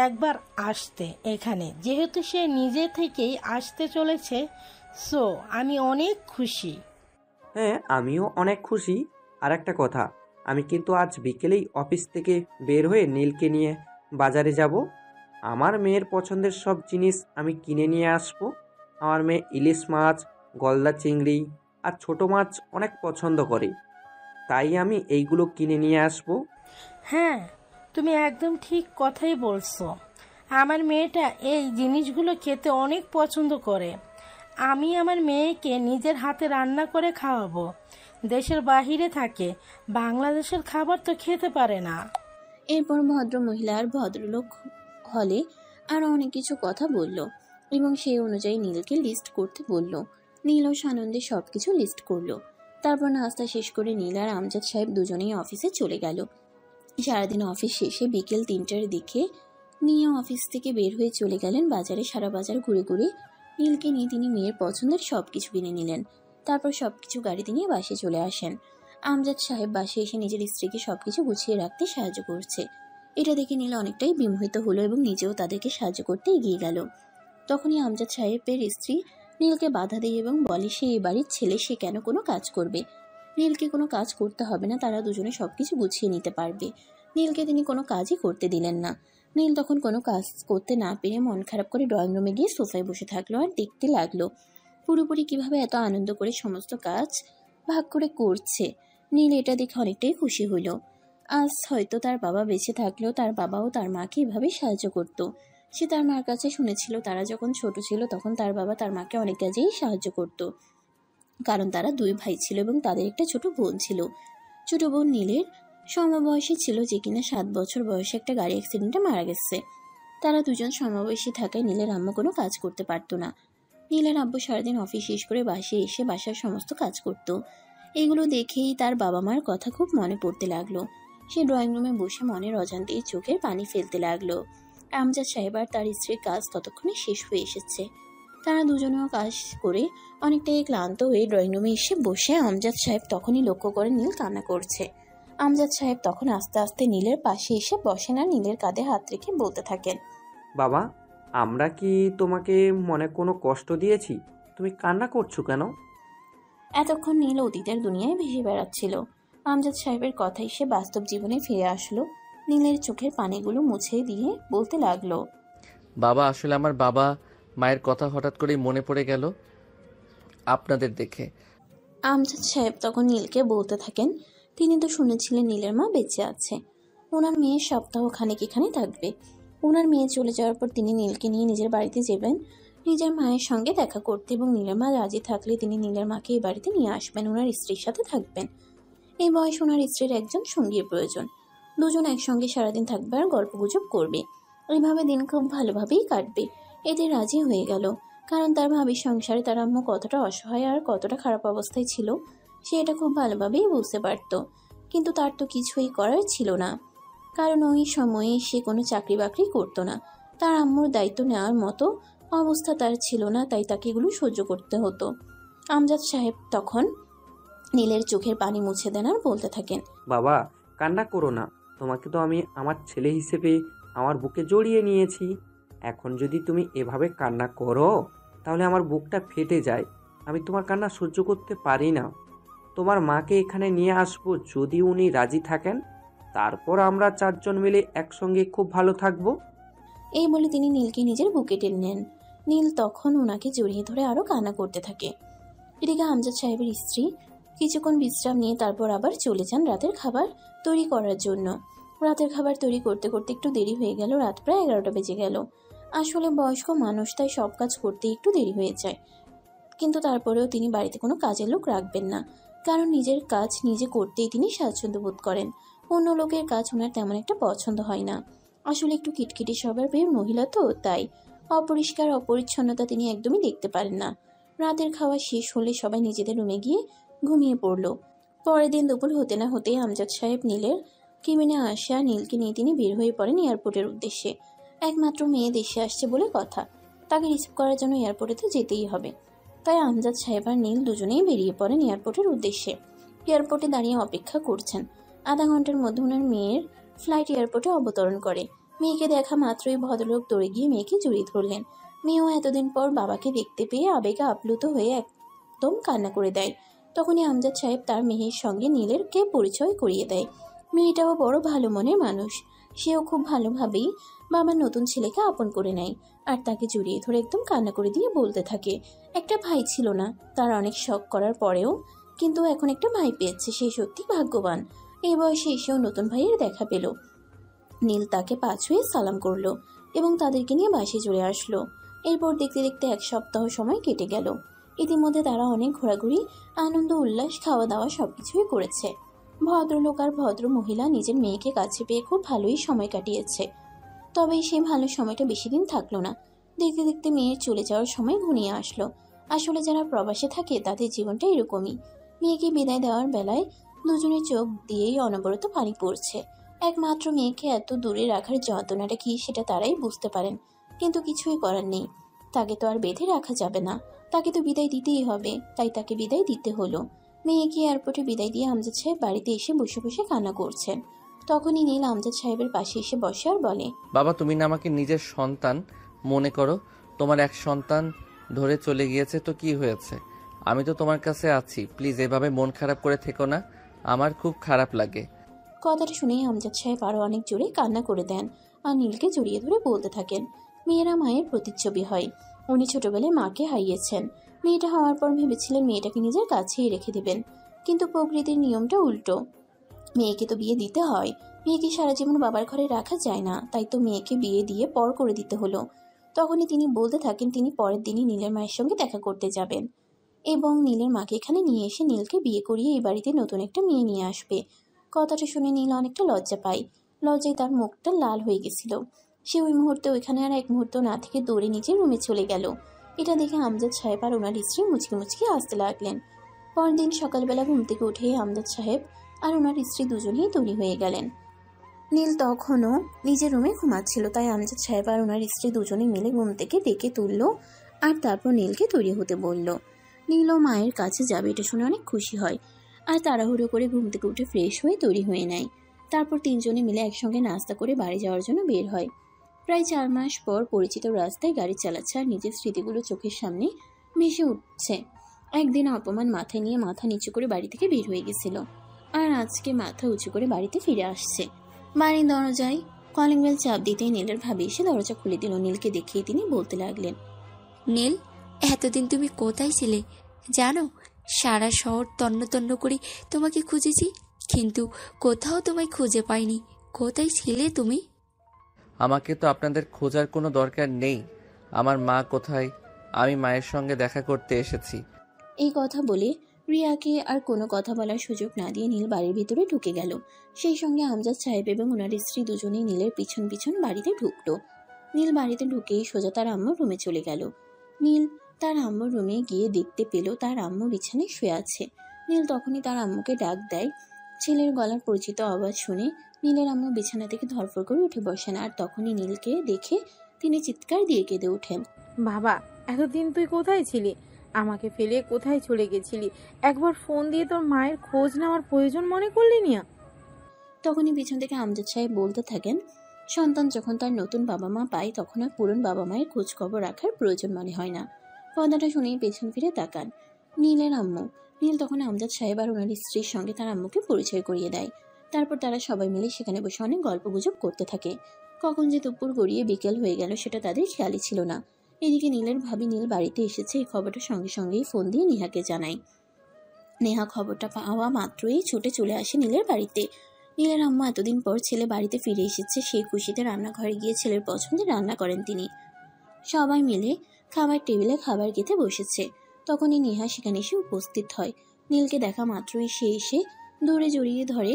একবার আসতে এখানে, যেহেতু সে নিজে থেকেই আসতে চলেছে। সো আমি অনেক খুশি। হ্যাঁ, আমিও অনেক খুশি। আর একটা কথা, আমি কিন্তু আজ বিকেলেই অফিস থেকে বের হয়ে নীলকে নিয়ে বাজারে যাব। আমার মেয়ের পছন্দের সব জিনিস আমি কিনে নিয়ে আসব। আমার মেয়ে ইলিশ মাছ, গলদা চিংড়ি আর ছোট মাছ অনেক পছন্দ করে, তাই আমি এইগুলো কিনে নিয়ে আসব। হ্যাঁ, তুমি একদম ঠিক কথাই বলছো। আমার মেয়েটা এই জিনিসগুলো খেতে অনেক পছন্দ করে। আমি আমার মেয়েকে নিজের হাতে রান্না করে খাওয়াবো। দেশের বাহিরে থাকে, বাংলাদেশের খাবার তো খেতে পারে না। এরপর ভদ্র মহিলা আর ভদ্রলোক হলে আরও অনেক কিছু কথা বলল এবং সেই অনুযায়ী নীলকে লিস্ট করতে বলল। নীলও সানন্দে সব কিছু লিস্ট করলো। তারপর নাস্তা শেষ করে নীল আর আমজাদ সাহেব দুজনেই অফিসে চলে গেল। সারাদিন অফিস শেষে বিকেল 3টার দিকে নিয়ে অফিস থেকে বের হয়ে চলে গেলেন বাজারে। সারা বাজার ঘুরে ঘুরে নীলকে নিয়ে তিনি মেয়ের পছন্দের সব কিছু কিনে নিলেন। তারপর সবকিছু গাড়িতে নিয়ে বাসে চলে আসেন। আমজাদ সাহেব বাসে এসে নিজের স্ত্রীকে সবকিছু গুছিয়ে রাখতে সাহায্য করছে। এটা দেখে নীল অনেকটাই বিমোহিত হলো এবং নিজেও তাদেরকে সাহায্য করতে এগিয়ে গেল। তখনই আমজাদ সাহেবের স্ত্রী নীলকে বাধা দেয় এবং বলে সে এই বাড়ির ছেলে, সে কেন কোনো কাজ করবে। নীলকে কোনো কাজ করতে হবে না, তারা দুজনে সবকিছু গুছিয়ে নিতে পারবে। নীলকে তিনি কোনো কাজই করতে দিলেন না। নীল তখন কোনো কাজ করতে না পেরে মন খারাপ করে ড্রয়িং রুমে গিয়ে সোফায় বসে থাকলো আর দেখতে লাগলো পুরোপুরি কিভাবে এত আনন্দ করে সমস্ত কাজ ভাগ করে করছে। নীল এটা দেখে অনেকটাই খুশি হলো। আজ হয়তো তার বাবা বেঁচে থাকলেও তার বাবাও তার মাকে এভাবে সাহায্য করত। সে তার মার কাছে শুনেছিল তারা যখন ছোট ছিল তখন তার বাবা তার মাকে অনেক কাজেই সাহায্য করত, কারণ তারা 2 ভাই ছিল এবং তাদের একটা ছোট বোন ছিল। ছোট বোন নীলের সমবয়সী ছিল, যে কিনা 7 বছর বয়সে একটা গাড়ি অ্যাক্সিডেন্টে মারা গেছে। তারা দুজন সমবয়সী থাকায় নীলের আম্মু কোনো কাজ করতে পারতো না। নীলের আব্বু সারাদিন অফিস শেষ করে বাসে এসে বাসার সমস্ত কাজ করত। এগুলো দেখেই তার বাবা মার কথা খুব মনে পড়তে লাগলো। সে ড্রয়িং রুমে বসে মনের অজান্তেই চোখের পানি ফেলতে লাগলো। আমজাদ সাহেব আর তার স্ত্রীর কাজ ততক্ষণে শেষ হয়ে এসেছে। তারা দুজনেও কাজ করে অনেকটাই ক্লান্ত হয়ে ড্রয়িং রুমে এসে বসে আমজাদ সাহেব তখনই লক্ষ্য করে নীল কান্না করছে। আমজাদ সাহেব তখন আস্তে আস্তে নীলের পাশে এসে বসেন আর নীলের কাঁধে হাত রেখে বলতে থাকেন, বাবা, আমরা কি তোমাকে মনে কোনো কষ্ট দিয়েছি? তুমি কান্না করছো কেন? এতক্ষণ নীল অতীতের দুনিয়ায় ভেসে বেড়াচ্ছিল। আমজাদ সাহেবের কথাই সে বাস্তব জীবনে ফিরে আসলো। নীলের চোখের পানিগুলো মুছে দিয়ে বলতে লাগলো, বাবা, আসলে আমার বাবা মায়ের কথা হঠাৎ করেই মনে পড়ে গেল আপনাদের দেখে। আমজাদ সাহেব তখন নীলকে বলতে থাকেন, তিনি তো শুনেছিলেন নীলের মা বেঁচে আছে, ওনার মেয়ে সপ্তাহ খানেক এখানে থাকবে। ওনার মেয়ে চলে যাওয়ার পর তিনি নীলকে নিয়ে নিজের বাড়িতে যাবেন নিজের মায়ের সঙ্গে দেখা করতে, এবং নীলের মা রাজি থাকলে তিনি নীলের মাকে এই বাড়িতে নিয়ে আসবেন, ওনার স্ত্রীর সাথে থাকবেন। এই বয়স ওনার স্ত্রীর একজন সঙ্গীর প্রয়োজন। দুজন একসঙ্গে সারাদিন থাকবে আর গল্পগুজব করবে। এইভাবে দিন খুব ভালোভাবেই কাটবে। এতে রাজি হয়ে গেল, কারণ তার ভাবির সংসারে তার আম্মু কতটা অসহায় আর কতটা খারাপ অবস্থায় ছিল সে এটা খুব ভালোভাবেই বুঝতে পারত। কিন্তু তার তো কিছুই করার ছিল না, কারণ ওই সময়ে সে কোনো চাকরি বাকরি করতো না। তার আম্মুর দায়িত্ব নেওয়ার মতো অবস্থা তার ছিল না, তাই তাকে এগুলো সহ্য করতে হতো। আমজাদ সাহেব তখন নীলের চোখের পানি মুছে দেন আর বলতে থাকেন, বাবা, কান্না করো না। তোমাকে তো আমি আমার ছেলে হিসেবে আমার বুকে জড়িয়ে নিয়েছি। এখন যদি তুমি এভাবে কান্না করো তাহলে আমার বুকটা ফেটে যায়। আমি তোমার কান্না সহ্য করতে পারি না। তোমার মাকে এখানে নিয়ে আসবো যদি উনি রাজি থাকেন। তারপর আমরা 4 জন মিলে একসঙ্গে খুব ভালো থাকবো। এই বলে তিনি নীলকে নিজের বুকে টেনে নেন। নীল তখন ওনাকে জড়িয়ে ধরে আরো কান্না করতে থাকে। এদিকে আমজাদ সাহেবের স্ত্রী কিছুক্ষণ বিশ্রাম নিয়ে তারপর আবার চলে যান রাতের খাবার তৈরি করার জন্য। রাতের খাবার তৈরি করতে করতে একটু দেরি হয়ে গেল, রাত প্রায় 11টা বেজে গেল। আসলে বয়স্ক মানুষ, তাই সব কাজ করতে একটু দেরি হয়ে যায়, কিন্তু তারপরেও তিনি বাড়িতে কোনো কাজের লোক রাখবেন না, কারণ নিজের কাজ নিজে করতেই তিনি স্বাচ্ছন্দ্য বোধ করেন। অন্য লোকের কাজ ওনার তেমন একটা পছন্দ হয় না। আসলে একটু কিটকিটি স্বভাবের মহিলা তো, তাই অপরিষ্কার অপরিচ্ছন্নতা তিনি একদমই দেখতে পারেন না। রাতের খাওয়া শেষ হলে সবাই নিজেদের রুমে গিয়ে ঘুমিয়ে পড়ল। পরের দিন দুপুর হতে না হতেই আমজাদ সাহেব নীলের কেবিনে আসা নীলকে নিয়ে তিনি বের হয়ে পড়েন এয়ারপোর্টের উদ্দেশ্যে। একমাত্র মেয়ে দেশে আসছে বলে কথা, তাকে রিসিভ করার জন্য এয়ারপোর্টে তো যেতেই হবে। তাই আমজাদ সাহেব আর নীল দুজনেই বেরিয়ে পড়েন এয়ারপোর্টের উদ্দেশ্যে। এয়ারপোর্টে দাঁড়িয়ে অপেক্ষা করছেন। আধা ঘন্টার মধ্যে ওনার মেয়ের ফ্লাইট এয়ারপোর্টে অবতরণ করে। মেয়েকে দেখা মাত্রই ভদ্রলোক দৌড়ে গিয়ে মেয়েকে জড়িয়ে ধরলেন। মেয়েও এতদিন পর বাবাকে দেখতে পেয়ে আবেগে আপ্লুত হয়ে একদম কান্না করে দেয়। তখনই আমজাদ সাহেব তার মেয়ের সঙ্গে নীলেরকে পরিচয় করিয়ে দেয়। মেয়েটাও বড় ভালো মনের মানুষ, সেও খুব ভালোভাবেই বাবার নতুন ছেলেকে আপন করে নেয় আর তাকে জড়িয়ে ধরে একদম কান্না করে দিয়ে বলতে থাকে, একটা ভাই ছিল না তার, অনেক শখ করার পরেও কিন্তু এখন একটা ভাই পেয়েছে, সে সত্যি ভাগ্যবান। এই বয়সে এসেও নতুন ভাইয়ের দেখা পেল। নীল তাকে পা ছুঁয়ে সালাম করলো এবং তাদেরকে নিয়ে বাসে চলে আসলো। এরপর দেখতে দেখতে 1 সপ্তাহ সময় কেটে গেল। ইতিমধ্যে তারা অনেক ঘোরাঘুরি, আনন্দ উল্লাস, খাওয়া দাওয়া সবকিছুই করেছে। ভদ্রলোক আর ভদ্র মহিলা নিজের মেয়েকে কাছে পেয়ে খুব ভালোই সময় কাটিয়েছে। তবে সেই ভালো সময়টা বেশি দিন থাকলো না। দেখতে দেখতে মেয়ের চলে যাওয়ার সময় ঘনিয়ে আসলো। আসলে যারা প্রবাসে থাকে তাদের জীবনটা এরকমই। মেয়েকে বিদায় দেওয়ার বেলায় দুজনের চোখ দিয়েই অনবরত পানি পড়ছে। একমাত্র মেয়েকে এত দূরে রাখার যন্ত্রণাটা কি সেটা তারাই বুঝতে পারেন, কিন্তু কিছুই করার নেই। তাকে তো আর বেঁধে রাখা যাবে না, তাকে তো বিদায় দিতেই হবে, তাই তাকে বিদায় দিতে হলো। মেয়েকে এয়ারপোর্টে বিদায় দিয়ে আমজাদ সাহেব বাড়িতে এসে বসে বসে কান্না করছেন। তখনই নীল আমজাদ সাহেবের পাশে এসে বসে আর বলে, বাবা, তুমি না আমাকে নিজের সন্তান মনে করো? তোমার এক সন্তান ধরে চলে গিয়েছে তো কি হয়েছে? আমি তো তোমার কাছে আছি। প্লিজ এভাবে মন খারাপ করে থেকো না, আমার খুব খারাপ লাগে। কথাটা শুনেই আমজাদ সাহেব আরো অনেক জোরে কান্না করে দেন আর নীলকে জড়িয়ে ধরে বলতে থাকেন, মেয়েরা মায়ের প্রতিচ্ছবি হয়। উনি ছোটবেলায় মাকে হারিয়েছেন। মেয়েটা হওয়ার পর ভেবেছিলেন মেয়েটাকে নিজের কাছেই রেখে দেবেন, কিন্তু প্রকৃতির নিয়মটা উল্টো। মেয়েকে তো বিয়ে দিতে হয়, মেয়েকে সারা জীবন বাবার ঘরে রাখা যায় না, তাই তো মেয়েকে বিয়ে দিয়ে পর করে দিতে হলো। তখনই তিনি বলতে থাকেন তিনি পরের দিনই নীলের মায়ের সঙ্গে দেখা করতে যাবেন এবং নীলের মাকে এখানে নিয়ে এসে নীলকে বিয়ে করিয়ে এই বাড়িতে নতুন একটা মেয়ে নিয়ে আসবে। কথাটা শুনে নীল অনেকটা লজ্জা পায়। লজ্জায় তার মুখটা লাল হয়ে গেছিল। সে ওই মুহূর্তে ওইখানে আর এক মুহূর্ত না থেকে দৌড়ে নিজের রুমে চলে গেল। এটা দেখে আমজাদ সাহেব আর ওনার স্ত্রী মুচকি মুচকি আসতে লাগলেন। পরদিন সকালবেলা ঘুম থেকে উঠে আমজাদ সাহেব আর ওনার স্ত্রী দুজনেই তৈরি হয়ে গেলেন। নীল তখনও নিজের রুমে ঘুমাচ্ছিল, তাই আমজাদ সাহেব আর ওনার স্ত্রী দুজনে মিলে ঘুম থেকে ডেকে তুলল আর তারপর নীলকে তৈরি হতে বলল। নীলও মায়ের কাছে যাবে এটা শুনে অনেক খুশি হয় আর তাড়াহুড়ো করে ঘুম থেকে উঠে ফ্রেশ হয়ে তৈরি হয়ে নেয়। তারপর তিনজনে মিলে একসঙ্গে নাস্তা করে বাড়ি যাওয়ার জন্য বের হয়। প্রায় 4 মাস পর পরিচিত রাস্তায় গাড়ি চালাচ্ছে আর নিজের স্মৃতিগুলো চোখের সামনে ভেসে উঠছে। একদিন অপমান মাথায় নিয়ে মাথা নিচু করে বাড়ি থেকে বের হয়ে গেছিল, আর আজকে মাথা উঁচু করে বাড়িতে ফিরে আসছে। বাড়ির দরজায় কলিং বেল চাপ দিতেই নীলের ভাবি এসে দরজা খুলে দিল। নীলকে দেখেই তিনি বলতে লাগলেন, নীল, এতদিন তুমি কোথায় ছিলে জানো? সারা শহর তন্ন তন্ন করে তোমাকে খুঁজেছি, কিন্তু কোথাও তোমায় খুঁজে পাইনি। কোথায় ছিলে তুমি? আমাকে তো আপনাদের খোঁজার কোনো দরকার নেই। আমার মা কোথায়? আমি মায়ের সঙ্গে দেখা করতে এসেছি। এই কথা বলে রিয়াকে আর কোনো কথা বলার সুযোগ না দিয়ে নীল বাড়ির ভিতরে ঢুকে গেল। সেই সঙ্গে আমজাদ সাহেব এবং ওনার স্ত্রী দুজনেই নীলের পিছন পিছন বাড়িতে ঢুকলো। নীল বাড়িতে ঢুকেই সোজা তার আম্মুর রুমে চলে গেল। নীল তার আম্মুর রুমে গিয়ে দেখতে পেল তার আম্মু বিছানায় শুয়ে আছে। নীল তখনই তার আম্মুকে ডাক দেয়। ছেলের গলার পরিচিত আওয়াজ শুনে নীলের আম্মু বিছানা থেকে ধরফর করে উঠে বসেন, আর তখনই নীলকে দেখে তিনি চিৎকার দিয়ে কেঁদে ওঠেন। বাবা, এতদিন তুই কোথায় ছিলি? আমাকে ফেলে কোথায় চলে গেছিলি? একবার ফোন দিয়ে তোর মায়ের খোঁজ নেওয়ার প্রয়োজন মনে করলি না? তখনই পিছন থেকে আমজাদ সাহেব বলতে থাকেন, সন্তান যখন তার নতুন বাবা মা পায় তখন আর পুরন বাবা মায়ের খোঁজ খবর রাখার প্রয়োজন মনে হয় না। কথাটা শুনেই পেছন ফিরে তাকান নীলের আম্মু। নীল তখন আমজাদ সাহেব আর ওনার স্ত্রীর সঙ্গে তার আম্মুকে পরিচয় করিয়ে দেয়। তারপর তারা সবাই মিলে সেখানে বসে অনেক গল্প গুজব করতে থাকে। কখন যে দুপুর গড়িয়ে বিকেল হয়ে গেল সেটা তাদের খেয়ালই ছিল না। এদিকে নীলের ভাবি নীল বাড়িতে এসেছে এই খবরটা সঙ্গে সঙ্গেই ফোন দিয়ে নেহাকে জানায়। নেহা খবরটা পাওয়া মাত্রই ছুটে চলে আসে নীলের বাড়িতে। নীলের আম্মু এতদিন পর ছেলে বাড়িতে ফিরে এসেছে সেই খুশিতে রান্নাঘরে গিয়ে ছেলের পছন্দের রান্না করেন তিনি। সবাই মিলে খাবার টেবিলে খাবার খেতে বসেছে। তখনই নেহা সেখানে এসে উপস্থিত হয়। নীলকে দেখা মাত্রই সে এসে দৌড়ে জড়িয়ে ধরে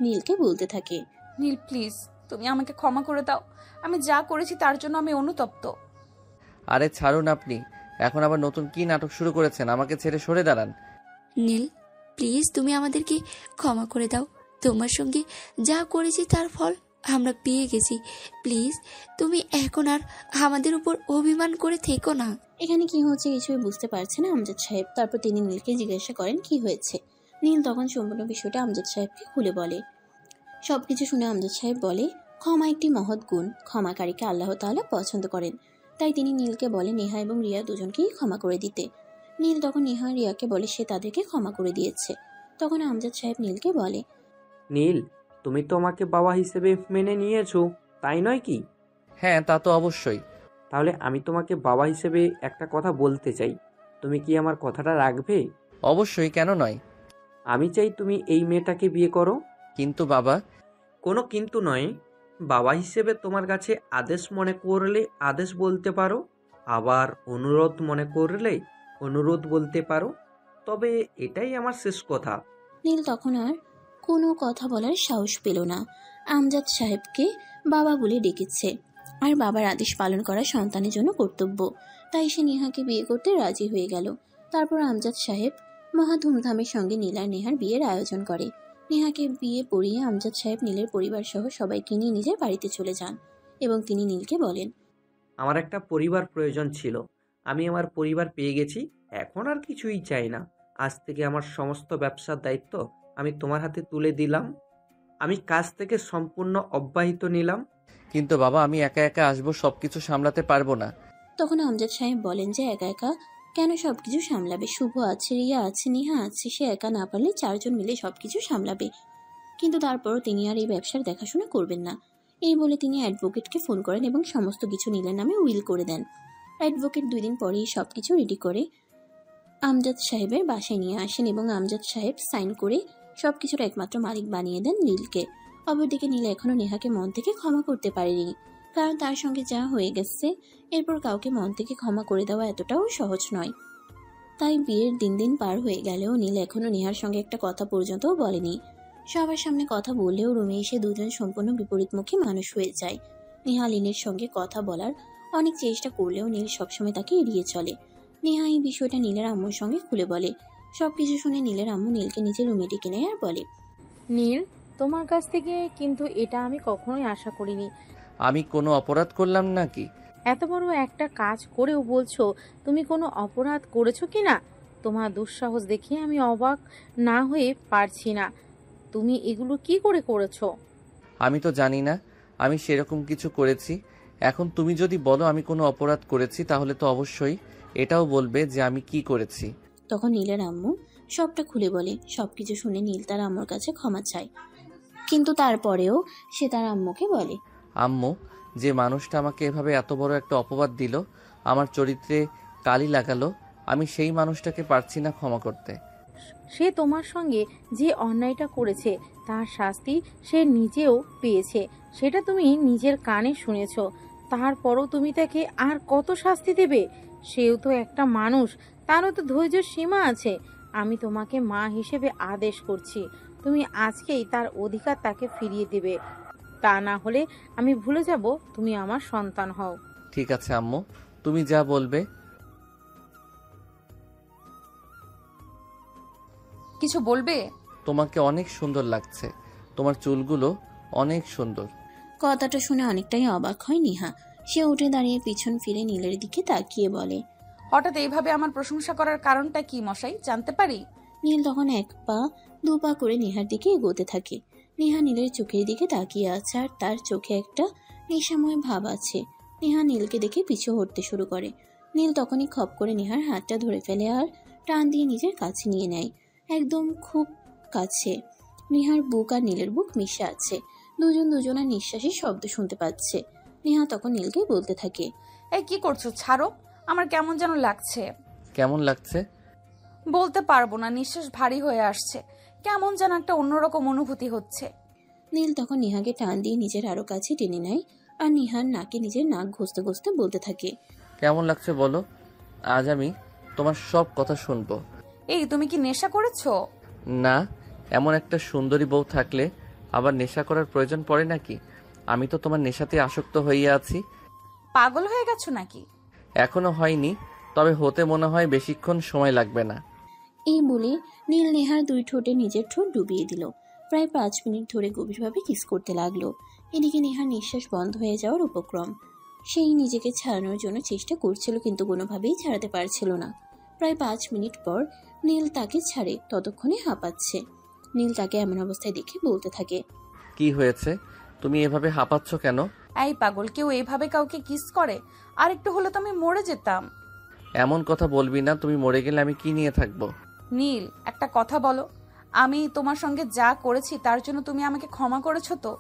নীলকে বলতে থাকে, নীল প্লিজ, তুমি আমাকে ক্ষমা করে দাও। আমি যা করেছি তার জন্য আমি অনুতপ্ত। আরে ছাড়ুন আপনি, এখন আবার নতুন কি নাটক শুরু করেছেন? আমাকে ছেড়ে সরে দাঁড়ান। নীল, প্লিজ তুমি আমাদেরকে ক্ষমা করে দাও। তোমার সঙ্গে যা করেছি তার ফল আমরা পেয়ে গেছি। প্লিজ তুমি এখন আর আমাদের উপর অভিমান করে থেকো না। এখানে কি হচ্ছে কিছুই বুঝতে পারছে না আমজাদ সাহেব। তারপর তিনি নীলকে জিজ্ঞাসা করেন কি হয়েছে। নীল তখন সম্পূর্ণ বিষয়টা আমজাদ সাহেবকে খুলে বলে। সবকিছু শুনে আমজাদ সাহেব বলে, ক্ষমা একটি মহৎ গুণ, ক্ষমাকারীকে আল্লাহ তাআলা পছন্দ করেন। তাই তিনি নীলকে বলে নেহা এবং রিয়া দুজনকেই ক্ষমা করে দিতে। নীল তখন নেহা রিয়াকে বলে সে তাদেরকে ক্ষমা করে দিয়েছে। তখন আমজাদ সাহেব নীলকে বলে, নীল, তুমি তো আমাকে বাবা হিসেবে মেনে নিয়েছো, তাই নয় কি? হ্যাঁ, তা তো অবশ্যই। তাহলে আমি তোমাকে বাবা হিসেবে একটা কথা বলতে চাই, তুমি কি আমার কথাটা রাখবে? অবশ্যই, কেন নয়। আমি চাই তুমি এই মেয়েটাকে বিয়ে করো। কিন্তু বাবা। কোনো কিন্তু নয়, বাবা হিসেবে তোমার কাছে আদেশ মনে করলে আদেশ বলতে পারো, আবার অনুরোধ মনে করলে অনুরোধ বলতে পারো, তবে এটাই আমার শেষ কথা। নীল তখন আর কোনো কথা বলার সাহস পেল না। আমজাদ সাহেবকে বাবা বলে ডেকেছে। আর বাবার আদেশ পালন করা সন্তানের জন্য কর্তব্য। তাই সে নেহাকে বিয়ে করতে রাজি হয়ে গেল। তারপর আমজাদ সাহেব মহা ধুমধামের সঙ্গে নীল আর নেহার বিয়ের আয়োজন করে। নেহাকে বিয়ে পড়িয়ে আমজাদ সাহেব নীলের পরিবার সহ সবাইকে নিয়ে নিজের বাড়িতে চলে যান এবং তিনি নীলকে বলেন, আমার একটা পরিবার প্রয়োজন ছিল, আমি আমার পরিবার পেয়ে গেছি, এখন আর কিছুই চাই না। আজ থেকে আমার সমস্ত ব্যবসার দায়িত্ব আমি তোমার হাতে তুলে দিলাম, আমি কাজ থেকে সম্পূর্ণ অব্যাহত নিলাম। কিন্তু বাবা, আমি একা একা আসবো, সবকিছু সামলাতে পারবো না। তখন আমজাদ সাহেব বলেন যে একা একা কেন সবকিছু সামলাবে, শুভ আছে, রিয়া আছে, নেহা আছে, সে একা না পারলে 4 জন মিলে সবকিছু সামলাবে। কিন্তু তারপরও তিনি আর এই ব্যবসার দেখাশোনা করবেন না। এই বলে তিনি অ্যাডভোকেটকে ফোন করেন এবং সমস্ত কিছু নীলের নামে উইল করে দেন। অ্যাডভোকেট 2 দিন পরেই সবকিছু রেডি করে আমজাদ সাহেবের বাসায় নিয়ে আসেন এবং আমজাদ সাহেব সাইন করে সবকিছুর একমাত্র মালিক বানিয়ে দেন নীলকে। অপরদিকে নীল এখনো নেহাকে মন থেকে ক্ষমা করতে পারেনি, কারণ তার সঙ্গে যা হয়ে গেছে এরপর কাউকে মন থেকে ক্ষমা করে দেওয়া এতটাও সহজ নয়। তাই বিয়ের দিন পার হয়ে গেলেও নীল এখনো নেহার সঙ্গে একটা কথা পর্যন্তও বলেনি। সবার সামনে কথা বললেও রুমে এসে দুজন সম্পূর্ণ বিপরীতমুখী মানুষ হয়ে যায়। নেহা নীলের সঙ্গে কথা বলার অনেক চেষ্টা করলেও নীল সবসময় তাকে এড়িয়ে চলে। নেহা এই বিষয়টা নীলের আম্মুর সঙ্গে খুলে বলে। সবকিছু শুনে নীলের আম্মু নীলকে নিজের রুমে ডেকে নেয় আর বলে, নীল, তোমার কাছ থেকে কিন্তু এটা আমি কখনোই আশা করিনি। আমি কোনো অপরাধ করলাম নাকি? এত বড় একটা কাজ করেও বলছো তুমি কোনো অপরাধ করেছো কিনা? তোমার দুঃসাহস দেখে আমি অবাক না হয়ে পারছি না। তুমি এগুলো কি করে করেছো? আমি তো জানি না আমি সেরকম কিছু করেছি। এখন তুমি যদি বলো আমি কোনো অপরাধ করেছি, তাহলে তো অবশ্যই এটাও বলবে যে আমি কি করেছি। তখন নীলের আম্মু সবটা খুলে বলে। সবকিছু শুনে নীল তার আম্মুর কাছে ক্ষমা চায়, কিন্তু তারপরেও সে তার আম্মুকে বলে, আম্মু, যে মানুষটা আমাকে এভাবে এত বড় একটা অপবাদ দিল, আমার চরিত্রে কালি লাগালো, আমি সেই মানুষটাকে পারছি না ক্ষমা করতে। সে তোমার সঙ্গে যে অন্যায়টা করেছে তার শাস্তি সে নিজেও পেয়েছে, সেটা তুমি নিজের কানে শুনেছো। তারপরও তুমি তাকে আর কত শাস্তি দেবে? সেও তো একটা মানুষ, তারও তো ধৈর্যের সীমা আছে। আমি তোমাকে মা হিসেবে আদেশ করছি, তুমি আজকেই তার অধিকার তাকে ফিরিয়ে দেবে। তা না হলে আমি ভুলে যাব তুমি আমার সন্তান হও। ঠিক আছে আম্মু, তুমি যা বলবে। কিছু বলবে? তোমাকে অনেক সুন্দর লাগছে, তোমার চুলগুলো অনেক সুন্দর। কথাটা শুনে অনেকটাই অবাক হয় নেহা। সে উঠে দাঁড়িয়ে পিছন ফিরে নীলের দিকে তাকিয়ে বলে, হঠাৎ এইভাবে আমার প্রশংসা করার কারণটা কি মশাই, জানতে পারি? নীল তখন 1 পা 2 পা করে নেহার দিকে এগোতে থাকে। নেহা নীলের চোখের দিকে তাকিয়ে আছে আর তার চোখে একটা নেশাময় ভাব আছে। নেহা নীলকে দেখে পিছু হটতে শুরু করে। নীল তখনই খপ করে নেহার হাতটা ধরে ফেলে আর টান দিয়ে নিজের কাছে নিয়ে নেয়, একদম খুব কাছে। নেহার বুক আর নীলের বুক মিশে আছে, দুজনের নিঃশ্বাসের শব্দ শুনতে পাচ্ছে। নেহা তখন নীলকে বলতে থাকে, এই কি করছো, ছাড়ো, আমার কেমন যেন লাগছে। কেমন লাগছে? বলতে পারবো না, নিঃশ্বাস ভারী হয়ে আসছে, কেমন যেন একটা অন্যরকম অনুভূতি হচ্ছে। নীল তখন নেহাকে টান দিয়ে নিজের আরো কাছে টেনে নেয় আর নেহার নাকে নিজের নাক ঘষতে ঘষতে বলতে থাকে, কেমন লাগছে বলো, আজ আমি তোমার সব কথা শুনবো। এই তুমি কি নেশা করেছো? না, এমন একটা সুন্দরী বউ থাকলে আবার নেশা করার প্রয়োজন পড়ে নাকি? আমি তো তোমার নেশাতে আসক্ত হইয়া আছি। পাগল হয়ে গেছো নাকি? এখনো হয়নি, তবে হতে মনে হয় বেশিক্ষণ সময় লাগবে না। এই বলে নীল নেহার 2 ঠোঁটে নিজের ঠোঁট ডুবিয়ে দিল। প্রায় 5 মিনিট ধরে গভীরভাবে কিস করতে লাগলো। এদিকে নেহার নিঃশ্বাস বন্ধ হয়ে যাওয়ার উপক্রম। সেই নিজেকে ছাড়ানোর জন্য চেষ্টা করছিল, কিন্তু কোনোভাবেই ছাড়াতে পারছিল না। প্রায় 5 মিনিট পর নীল তাকে ছাড়ে, ততক্ষণে হাঁপাচ্ছে। নীল তাকে এমন অবস্থায় দেখে বলতে থাকে, কি হয়েছে, তুমি এভাবে হাঁপাচ্ছ কেন? এই পাগল, কেউ এইভাবে কাউকে কিস করে? আর একটু হলে তো আমি মরে যেতাম। এমন কথা বলবি না, তুমি মরে গেলে আমি কি নিয়ে থাকবো? নীল, একটা কথা বলো, আমি তোমার সঙ্গে যা করেছি তার জন্য তুমি আমাকে ক্ষমা করেছো তো?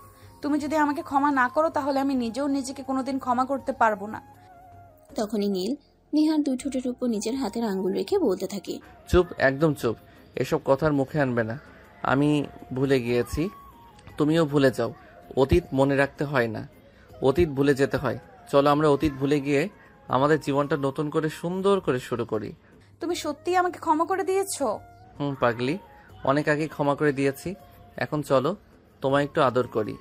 তুমি যদি আমাকে ক্ষমা না করো তাহলে আমি নিজেও নিজেকে কোনোদিন ক্ষমা করতে পারবো না। তখনই নীল নেহার 2 ঠোঁটের উপর নিজের হাতের আঙ্গুল রেখে বলতে থাকে, চুপ, একদম চুপ, এসব কথার মুখে আনবে না। আমি ভুলে গিয়েছি, তুমিও ভুলে যাও। অতীত মনে রাখতে হয় না, অতীত ভুলে যেতে হয়। চলো আমরা অতীত ভুলে গিয়ে আমাদের জীবনটা নতুন করে সুন্দর করে শুরু করি। তুমি সত্যিই আমাকে ক্ষমা করে দিয়েছো? পাগলি, অনেক আগে ক্ষমা করে দিয়েছি। এখন চলো তোমায় একটু আদর করি।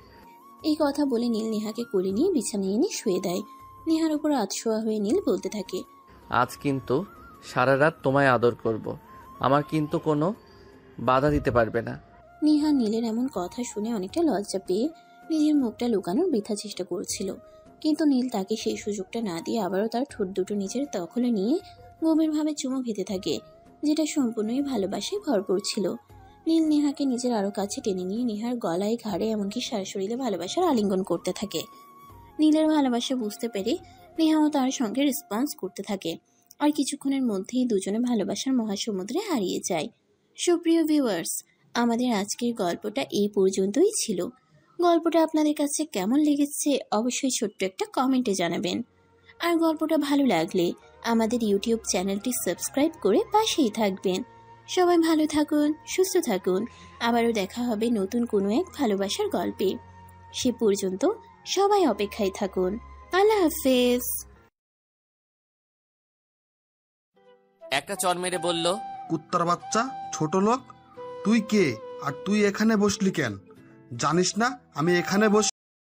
এই কথা বলে নীল নেহাকে কোলে নিয়ে বিছানায় এনে শুয়ে দেয়। নেহার উপর আধশোয়া হয়ে নীল বলতে থাকে, আজ কিন্তু সারা রাত তোমায় আদর করব। আমার কিন্তু কোনো বাধা দিতে পারবে না। নেহা নীলের এমন কথা শুনে অনেকটা লজ্জা পেয়ে নিজের মুখটা লুকানোর বৃথা চেষ্টা করছিল, কিন্তু নীল তাকে সেই সুযোগটা না দিয়ে আবারও তার ঠোঁট দুটো নিজের দখলে নিয়ে গভীরভাবে চুমু খেতে থাকে, যেটা সম্পূর্ণই ভালোবাসায় ভরপুর ছিল। নীল নেহাকে নিজের আরো কাছে টেনে নিয়ে নেহার গলায়, ঘাড়ে, এমনকি সারা শরীরে ভালোবাসার আলিঙ্গন করতে থাকে। নীলের ভালোবাসা বুঝতে পেরে নেহাও তার সঙ্গে রেসপন্স করতে থাকে, আর কিছুক্ষণের মধ্যেই দুজনে ভালোবাসার মহাসমুদ্রে হারিয়ে যায়। সুপ্রিয় ভিউয়ার্স, আমাদের আজকের গল্পটা এই পর্যন্তই ছিল। গল্পটা আপনাদের কাছে কেমন লেগেছে অবশ্যই ছোট্ট একটা কমেন্টে জানাবেন। আর গল্পটা ভালো লাগলে আমাদের ইউটিউব চ্যানেলটি সাবস্ক্রাইব করে পাশেই থাকবেন। সবাই ভালো থাকুন, সুস্থ থাকুন। আবারও দেখা হবে নতুন কোনো এক ভালোবাসার গল্পে। সে পর্যন্ত সবাই অপেক্ষায় থাকুন। আল্লাহ হাফেজ। একটা চর মেরে বলল, কুত্তার বাচ্চা, ছোট লোক, তুই কে আর তুই এখানে বসলি কেন? জানিস না আমি এখানে বসে